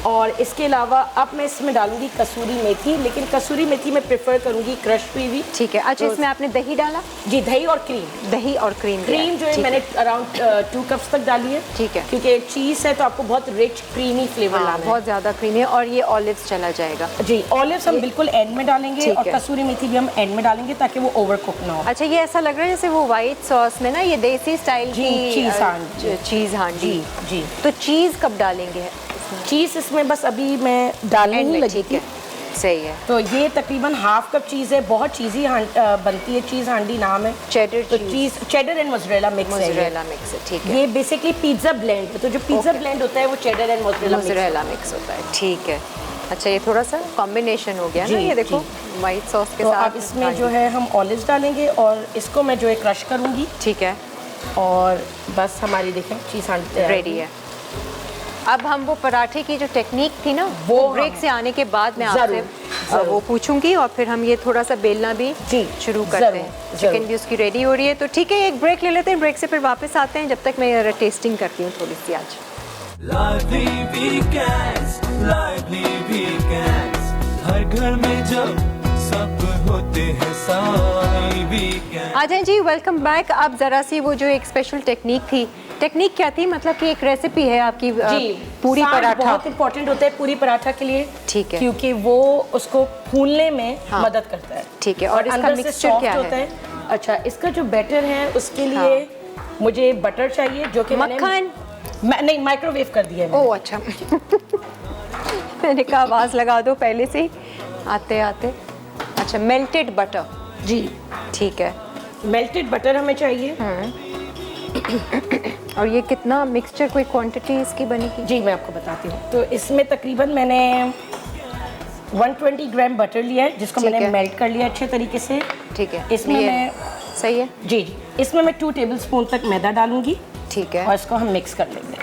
और इसके अलावा अब मैं इसमें डालूंगी कसूरी मेथी, लेकिन कसूरी मेथी मैं प्रेफर करूंगी क्रश हुई हुई, ठीक है। अच्छा, इसमें आपने दही डाला? जी, दही और क्रीम जो है मैंने अराउंड 2 कप्स तक डाली है, ठीक है, क्योंकि चीज़ है तो आपको बहुत रिच क्रीमी फ्लेवर लाना है, बहुत ज़्यादा क्रीमी, और ये ऑलिव्स चला जाएगा। जी, ऑलिव्स हम बिल्कुल एंड में डालेंगे और कसूरी मेथी भी हम एंड में डालेंगे ताकि वो ओवर कुक ना हो। अच्छा, ये ऐसा लग रहा है जैसे वो व्हाइट सॉस में ना ये देसी स्टाइल की चीज़ हांडी। जी। तो चीज़ कब डालेंगे? चीज़ इसमें बस अभी मैं डालने ही लगी थी। सही है। तो ये तकरीबन हाफ कप चीज़ है, बहुत चीज़ी बनती है, चीज़ हांडी नाम है। चेडर तो चीज़ चेडर एंड मोज़रेला मिक्स है। मोज़रेला मिक्स है, ठीक है। ये बेसिकली पिज़्ज़ा ब्लेंड है, तो जो पिज़्ज़ा ब्लेंड होता है वो चेडर एंड मोज़रेला मिक्स होता है, ठीक है। अच्छा, ये थोड़ा सा कॉम्बिनेशन हो गया ना, ये देखो वाइट सॉस के तो साथ। अब इसमें जो है हम ऑलिव्स डालेंगे और इसको मैं जो है क्रश करूँगी। ठीक है। और बस हमारी देखें चीज़ हांडी रेडी है। अब हम वो पराठे की जो टेक्निक थी ना, वो ब्रेक से आने के बाद मैं आपसे वो पूछूंगी और फिर हम ये थोड़ा सा बेलना भी शुरू करते हैं। चिकन भी उसकी रेडी हो रही है, तो ठीक है, एक ब्रेक ले लेते हैं, ब्रेक से फिर वापस आते हैं। जब तक मैं टेस्टिंग करती हूँ थोड़ी सी आज। Lively weekends, lively weekends, हर घर में जब सब होते हैं सारे weekends। आ जाएं जी, वेलकम बैक। अब ज़रा सी वो जो एक स्पेशल टेक्निक थी, टेक्निक क्या थी? मतलब कि एक रेसिपी है आपकी पूरी पराठा। बहुत इंपॉर्टेंट होता है पूरी पराठा के लिए, ठीक है, क्योंकि वो उसको फूलने में मदद करता है। ठीक है। और इसका मिक्सचर क्या है? अच्छा, इसका जो बैटर है उसके लिए मुझे बटर चाहिए, जो कि मक्खन नहीं, माइक्रोवेव कर दिया है। ओह अच्छा। मैंने कहा आवाज़ लगा दो पहले से ही आते आते। अच्छा, मेल्टेड बटर। जी ठीक है, मेल्टेड बटर हमें चाहिए। और ये कितना मिक्सचर, कोई क्वांटिटी इसकी बनेगी? जी मैं आपको बताती हूँ। तो इसमें तकरीबन मैंने 120 ग्राम बटर लिया है, जिसको मैंने मेल्ट कर लिया अच्छे तरीके से। ठीक है। इसमें मैं सही है जी, इसमें मैं 2 टेबलस्पून तक मैदा डालूंगी। ठीक है। और इसको हम मिक्स कर लेंगे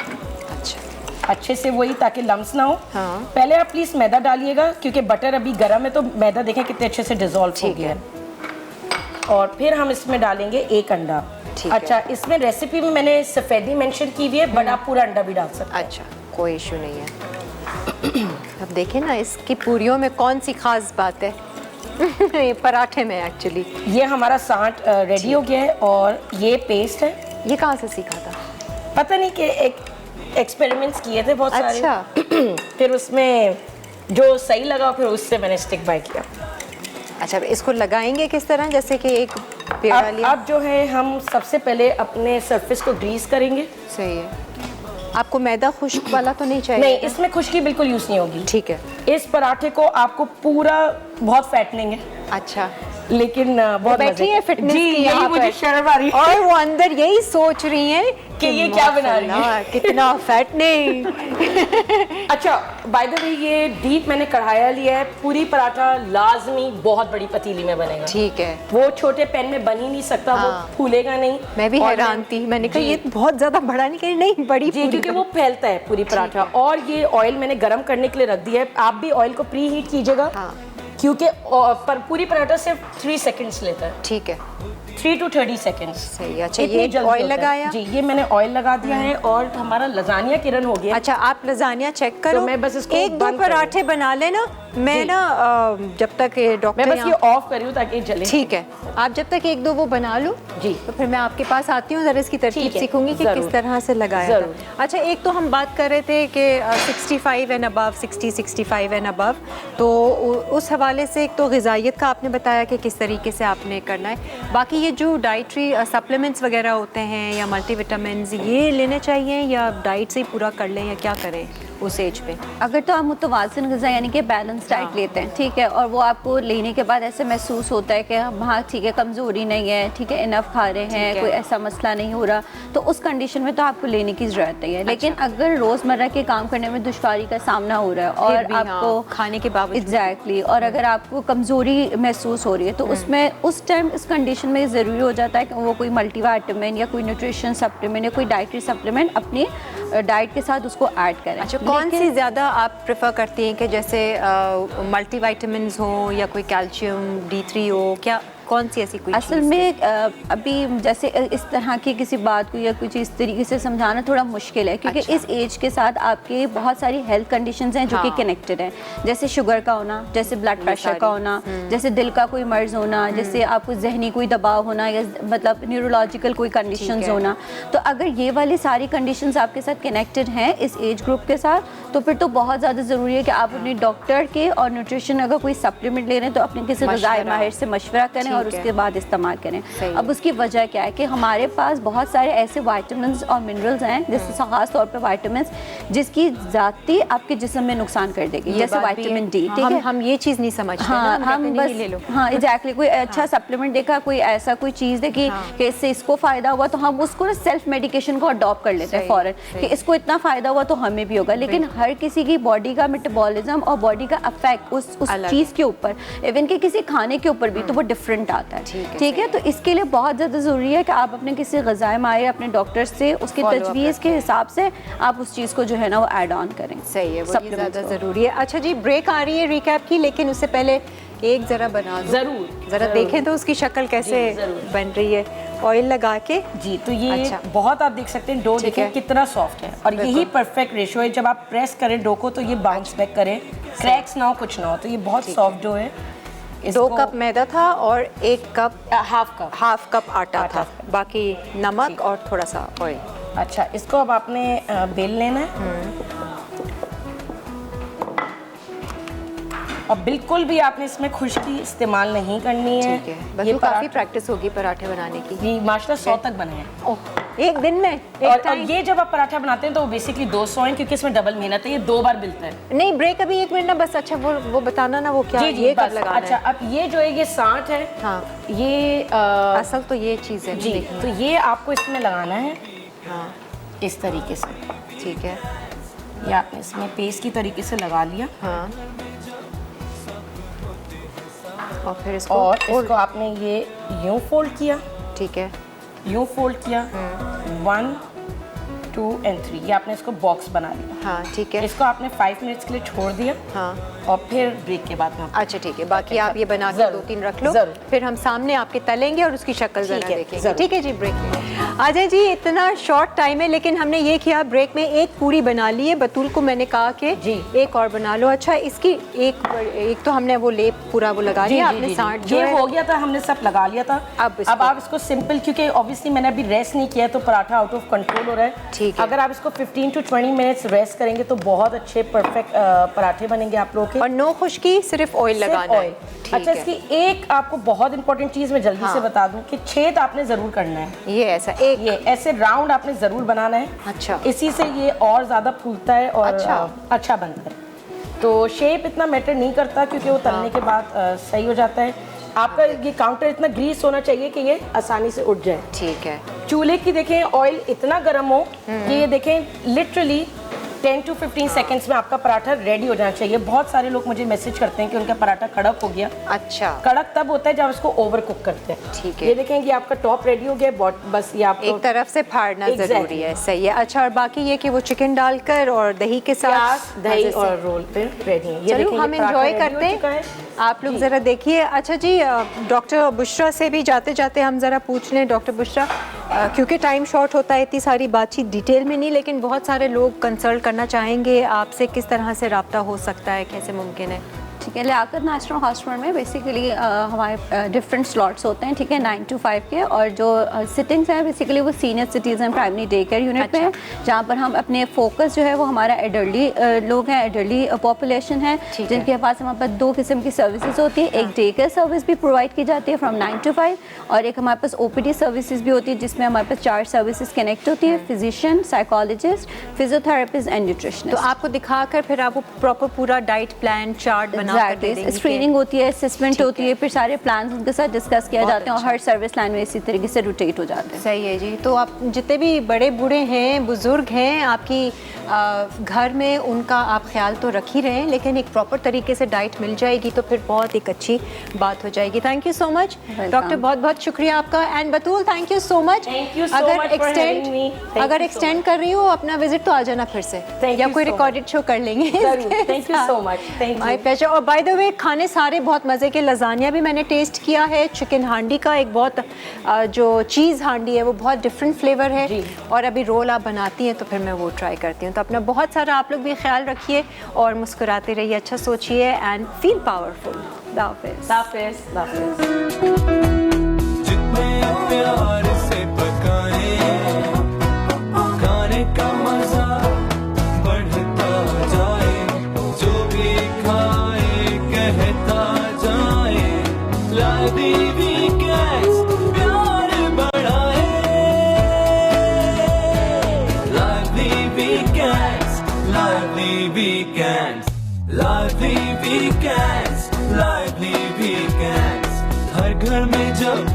अच्छा, अच्छे से, वही ताकि लम्स ना हो। हाँ। पहले आप प्लीज मैदा डालिएगा, क्योंकि बटर अभी गर्म है, तो मैदा देखें कितने अच्छे से डिजोल्व हो गया है। और फिर हम इसमें डालेंगे 1 अंडा। अच्छा, इसमें रेसिपी में मैंने सफ़ेदी मेंशन की हुई है, बट आप पूरा अंडा भी डाल सकते हैं। अच्छा, कोई इशू नहीं है। अब देखें ना, इसकी पूरियों में कौन सी खास बात है। ये पराठे में एक्चुअली ये हमारा सांट रेडी हो गया है। और ये पेस्ट है, ये कहाँ से सीखा था? पता नहीं, कि एक एक्सपेरिमेंट्स किए थे बहुत सारे। अच्छा। फिर उसमें जो सही लगा, फिर उससे मैंने स्टिक बाय किया। अच्छा, इसको लगाएंगे किस तरह? जैसे कि एक पेड़ा लिया। अब जो है हम सबसे पहले अपने सरफेस को ग्रीस करेंगे। सही है। आपको मैदा खुश्क वाला तो नहीं चाहिए? नहीं, इसमें खुश्की बिल्कुल यूज़ नहीं होगी। ठीक है। इस पराठे को आपको पूरा बहुत फैटनिंग है। अच्छा, लेकिन बहुत बैठी है फिटनेस की यही मुझे शर्म आ रही है। और वो अंदर यही सोच रही हैं कि ये क्या बना रही है, कितना फैटनिंग। अच्छा, बाय द वे ये डीप मैंने कढ़ाया लिया है। पूरी पराठा लाजमी बहुत बड़ी पतीली में बनेगा। ठीक है। वो छोटे पैन में बन ही नहीं सकता। वो फूलेगा नहीं। मैं भी हैरान थी, मैंने कहा ये बहुत ज्यादा बड़ा नहीं, कहीं नहीं बड़ी जी, क्योंकि वो फैलता है पूरी पराठा। और ये ऑयल मैंने गर्म करने के लिए रख दिया है। आप भी ऑयल को प्री हीट कीजिएगा, क्योंकि पूरी पराठा सिर्फ 3 सेकंड्स लेता है। ठीक है, 3 to 30 सेकंड्स। सही। अच्छा, ये ऑयल लगाया? जी, ये मैंने ऑयल लगा दिया है। और हमारा लजानिया किरण हो गया। अच्छा, आप लजानिया चेक करो। तो मैं बस इसको 1-2 पराठे बना लेना। मैं ना जब तक डॉक्टर, मैं बस ये ऑफ कर रही हूँ ताकि जले। ठीक है, आप जब तक 1-2 वो बना लो जी, तो फिर मैं आपके पास आती हूँ, जरा इसकी तरकीब सीखूंगी कि किस तरह से लगाया था। अच्छा, एक तो हम बात कर रहे थे कि 65 एंड अबव, 60-65 एंड अबव, तो उस हवाले से एक तो ग़िज़ाइयत का आपने बताया कि किस तरीके से आपने करना है। बाकी ये जो डाइटरी सप्लीमेंट्स वगैरह होते हैं या मल्टीविटामिन्स, ये लेने चाहिए या डाइट से ही पूरा कर लें, या क्या करें उस एज पे? अगर तो आप मुतवाज़िन ग़िज़ा यानी कि बैलेंस डाइट लेते हैं, ठीक है, और वो आपको लेने के बाद ऐसे महसूस होता है कि हाँ ठीक है, कमज़ोरी नहीं है, ठीक है, इनफ खा रहे हैं, कोई ऐसा मसला नहीं हो रहा, तो उस कंडीशन में तो आपको लेने की ज़रूरत नहीं है। लेकिन अगर रोज़मर्रा के काम करने में दुश्वारी का सामना हो रहा है और आपको खाने के बावजूद एग्जैक्टली, और अगर आपको कमज़ोरी महसूस हो रही है, तो उसमें उस टाइम इस कंडीशन में ज़रूरी हो जाता है कि वो कोई मल्टीविटामिन या कोई न्यूट्रिशन सप्लीमेंट या कोई डाइटरी सप्लीमेंट अपनी डाइट के साथ उसको ऐड करें। अच्छा, कौन सी ज़्यादा आप प्रेफर करती हैं कि जैसे मल्टीविटामिन्स हो या कोई कैल्शियम D3 हो, क्या कौन सी ऐसी कोई असल में अभी जैसे इस तरह की किसी बात को या कुछ इस तरीके से समझाना थोड़ा मुश्किल है, क्योंकि इस एज के साथ आपके बहुत सारी हेल्थ कंडीशंस हैं जो कि कनेक्टेड हैं, जैसे शुगर का होना, जैसे ब्लड प्रेशर का होना, जैसे दिल का कोई मर्ज होना, जैसे आपको जहनी कोई दबाव होना, या मतलब न्यूरोलॉजिकल कोई कंडीशंस होना। तो अगर ये वाली सारी कंडीशंस आपके साथ कनेक्टेड हैं इस एज ग्रुप के साथ, तो फिर तो बहुत ज़्यादा ज़रूरी है कि आप अपने डॉक्टर के और न्यूट्रिशन अगर कोई सप्लीमेंट ले रहे हैं तो अपने किसी ग़िज़ाई माहिर से मशवरा करें और ठीक है। उसके बाद इस्तेमाल करें। सही अब उसकी वजह क्या है कि हमारे पास बहुत सारे ऐसे वाइटामिन और मिनरल्स हैं, जैसे खास तौर पे वाइटामिन जिसकी जाती आपके जिस्म में नुकसान कर देगी, ये जैसे बात भी है। Vitamin D. हाँ, ठीक है, हम ये चीज़ नहीं समझते हाँ, ना, हम कहते बस नहीं, ले लो। हाँ एग्जैक्टली कोई अच्छा सप्लीमेंट देखा, कोई ऐसा कोई चीज़ देखी हाँ। कि इससे इसको फ़ायदा हुआ, तो हम उसको ना सेल्फ मेडिकेशन को अडॉप्ट कर लेते हैं सही, फ़ौरन सही। कि इसको इतना फ़ायदा हुआ तो हमें भी होगा। लेकिन हर किसी की बॉडी का मेटाबॉलिज्म और बॉडी का अफेक्ट उस अलग चीज़ के ऊपर, इवन कि किसी खाने के ऊपर भी, तो वो डिफरेंट आता है। ठीक है, तो इसके लिए बहुत ज़्यादा ज़रूरी है कि आप अपने किसी ग़िज़ाई माहिर, अपने डॉक्टर से उसकी Follow up तजवीज़ के हिसाब से आप उस चीज़ को जो है ना वो ऐड ऑन करें। सही है, वो Supplements ज़्यादा को। ज़रूरी है। अच्छा जी, ब्रेक आ रही है रिकैप की, लेकिन उससे पहले एक ज़रा बना दो। जरूर ज़रा देखें तो उसकी शक्ल कैसे जी, ज़रूर। बन रही है, ऑयल लगा के। जी। तो ये अच्छा। बहुत आप देख सकते हैं डो, ठीक है। देखें कितना सॉफ्ट है और यही परफेक्ट रेशियो है। जब आप प्रेस करें डो को तो ये बाउंस बैक करे, क्रैक्स ना हो, कुछ ना हो। तो ये बहुत सॉफ्ट डो है। 2 कप मैदा था और 1 कप हाफ कप आटा था, बाकी नमक और थोड़ा सा ऑयल। अच्छा, इसको अब आपने बेल लेना है और बिल्कुल भी आपने इसमें खुश्की इस्तेमाल नहीं करनी है। ठीक है, बस काफ़ी प्रैक्टिस होगी पराठे बनाने की। जी माशाल्लाह 100 तक बने हैं। ओह, एक दिन में और ये जब आप पराठा बनाते हैं तो बेसिकली 200 हैं, क्योंकि इसमें डबल मेहनत है, ये 2 बार मिलता है। नहीं, ब्रेक अभी 1 मिनट ना बस। अच्छा, वो बताना ना, वो क्या जी जी ये कब बस। लगाना अच्छा, है? अब ये जो है ये 60 है। हाँ, ये असल तो ये चीज़ है। जी, देखिए। तो ये आपको इसमें लगाना है हाँ, इस तरीके से। ठीक है। ये आपने इसमें पेस्ट की तरीके से लगा लिया हाँ, और फिर इसको और इसको आपने ये यूं फोल्ड किया, ठीक है। यूं फोल्ड किया, 1 2 and 3, ये आपने इसको बॉक्स बना लिया। हाँ, ठीक है। इसको आपने 5 मिनट्स के लिए छोड़ दिया हाँ, और फिर ब्रेक के बाद में आपको- अच्छा ठीक है, बाकी आप ये बना के जरूर, 2-3 रख लो, जरूर। फिर हम सामने आपके तलेंगे और उसकी शक्ल ठीक जरा है, देखेंगे। जरूर। ठीक है जी, ब्रेक अजय जी, इतना शॉर्ट टाइम है, लेकिन हमने ये किया ब्रेक में एक पूरी बना ली है। बतूल को मैंने कहा कि जी। एक और बना लो। अच्छा, इसकी एक तो हमने वो लेप पूरा वो लगा लिया, आपने 60 जो ये है हो गया था, हमने सब लगा लिया था। अब इसको- अब आप इसको सिंपल, क्योंकि ऑब्वियसली मैंने अभी रेस्ट नहीं किया तो पराठा आउट ऑफ कंट्रोल हो रहा है। ठीक है। अगर आप इसको 15 to 20 मिनट्स रेस्ट करेंगे तो बहुत अच्छे परफेक्ट पराठे बनेंगे आप लोगों के। और नो खुश्की, सिर्फ ऑयल सिर्फ लगाना है। ऑयल। ठीक अच्छा, है। इसकी एक आपको बहुत इंपॉर्टेंट चीज मैं जल्दी से बता दूं कि छेद आपने जरूर करना है। ये ऐसा एक ये ऐसे राउंड आपने जरूर बनाना है। अच्छा। इसी से ये और ज्यादा फूलता है और अच्छा। अच्छा बनता है। तो शेप इतना मैटर नहीं करता, क्योंकि वो तलने के बाद सही हो जाता है। आपका ये काउंटर इतना ग्रीस होना चाहिए कि ये आसानी से उठ जाए। ठीक है। चूल्हे की देखें ऑयल इतना गर्म हो कि ये देखें लिटरली 10 to 15 सेकेंड्स में आपका पराठा रेडी हो जाना चाहिए। बहुत सारे लोग मुझे मैसेज करते हैं कि उनका पराठा कड़क हो गया। अच्छा, कड़क तब होता है जब इसको ओवर कुक करते हैं। ठीक है। ये देखें कि आपका टॉप रेडी हो गया, बस ये आपको एक तरफ से फाड़ना Exactly. जरूरी है। सही है। अच्छा, और बाकी ये कि वो चिकन डालकर और दही के साथ प्याज दही मज़े से- और रोल पे रेडी है। ये चलो, देखें, हम ये पराठा एंजॉय ready हो करते चुका है। हैं, आप लोग ज़रा देखिए। अच्छा जी, डॉक्टर बुशरा से भी जाते जाते हम ज़रा पूछ लें। डॉक्टर बुशरा, क्योंकि टाइम शॉर्ट होता है, इतनी सारी बातचीत डिटेल में नहीं, लेकिन बहुत सारे लोग कंसल्ट करना चाहेंगे आपसे, किस तरह से रब्ता हो सकता है, कैसे मुमकिन है? ठीक है, लियाकत नेशनल हॉस्पिटल में बेसिकली हमारे डिफरेंट स्लॉट्स होते हैं। ठीक है, 9 to 5 के, और जो सिटिंग्स हैं बेसिकली वो senior citizen primary day care unit पे है, जहाँ पर हम अपने फोकस जो है वो हमारा एडल्टली लोग हैं, एडल्टली पॉपुलेशन है, जिनके पास हमारे पास 2 किस्म की सर्विसेज होती है। एक डे केयर सर्विस भी प्रोवाइड की जाती है फ्रॉम 9 to 5, और एक हमारे पास OPD सर्विसेज भी होती है, जिसमें हमारे पास 4 सर्विसेज कनेक्ट होती है, physician, psychologist, physiotherapist and nutritionist. तो आपको दिखाकर फिर आपको प्रॉपर पूरा डाइट प्लान चार्ट बना कर दे देंगे। स्क्रीनिंग होती है, असेसमेंट होती है, फिर सारे प्लान्स उनके साथ डिस्कस किया जाते हैं, और हर सर्विस लाइन में इसी तरीके से रोटेट हो जाते हैं। सही है जी। तो आप जितने भी बड़े बूढ़े हैं, बुजुर्ग हैं आपकी घर में, उनका आप ख्याल तो रख ही रहे हैं, लेकिन एक प्रॉपर तरीके से डाइट मिल जाएगी तो फिर बहुत एक अच्छी बात हो जाएगी। Thank you so much doctor, बहुत बहुत शुक्रिया आपका। And Batool, thank you so much. Thank you so much for having me. Thank अगर you so एक्सटेंड कर रही हो अपना विजिट तो आ जाना फिर से, Thank या you कोई so रिकॉर्डेड शो कर लेंगे। जरूर। Thank you so much. Thank you. My pleasure. और बाय द वे, खाने सारे बहुत मज़े के। लजानिया भी मैंने टेस्ट किया है, चिकन हांडी का एक बहुत जो चीज़ हांडी है वो बहुत डिफरेंट फ्लेवर है, और अभी रोल आप बनाती हैं तो फिर मैं वो ट्राई करती हूँ। तो अपना बहुत सारा आप लोग भी ख्याल रखिए और मुस्कुराते रहिए, अच्छा सोचिए एंड फील पावरफुल। हाफिज़। जितने प्यार से पकाए खाने का मजा बढ़ता जाए, जो भी खाए कहता जाए, ला दीदी weekends, lively weekends, lively weekends. हर घर में जब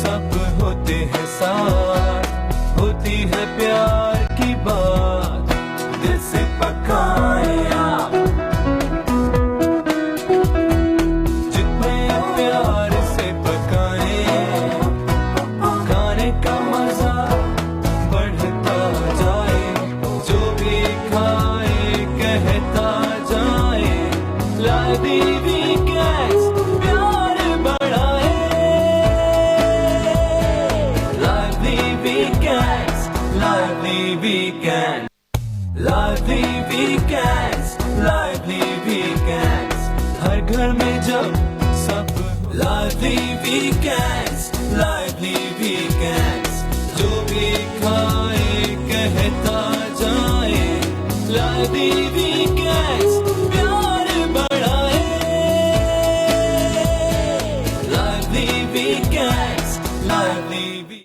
सब होते हैं साथ, होती है प्यार की बात, दिल से पकाए आप, जितने प्यार से पकाए, खाने का मजा बढ़ता जाए, जो भी खाए कहता जाए, lively weekends प्यार बढ़ाए, lively weekends, lively weekends, lively weekends, lively weekends. हर घर में जब सब lively weekends, lively weekends.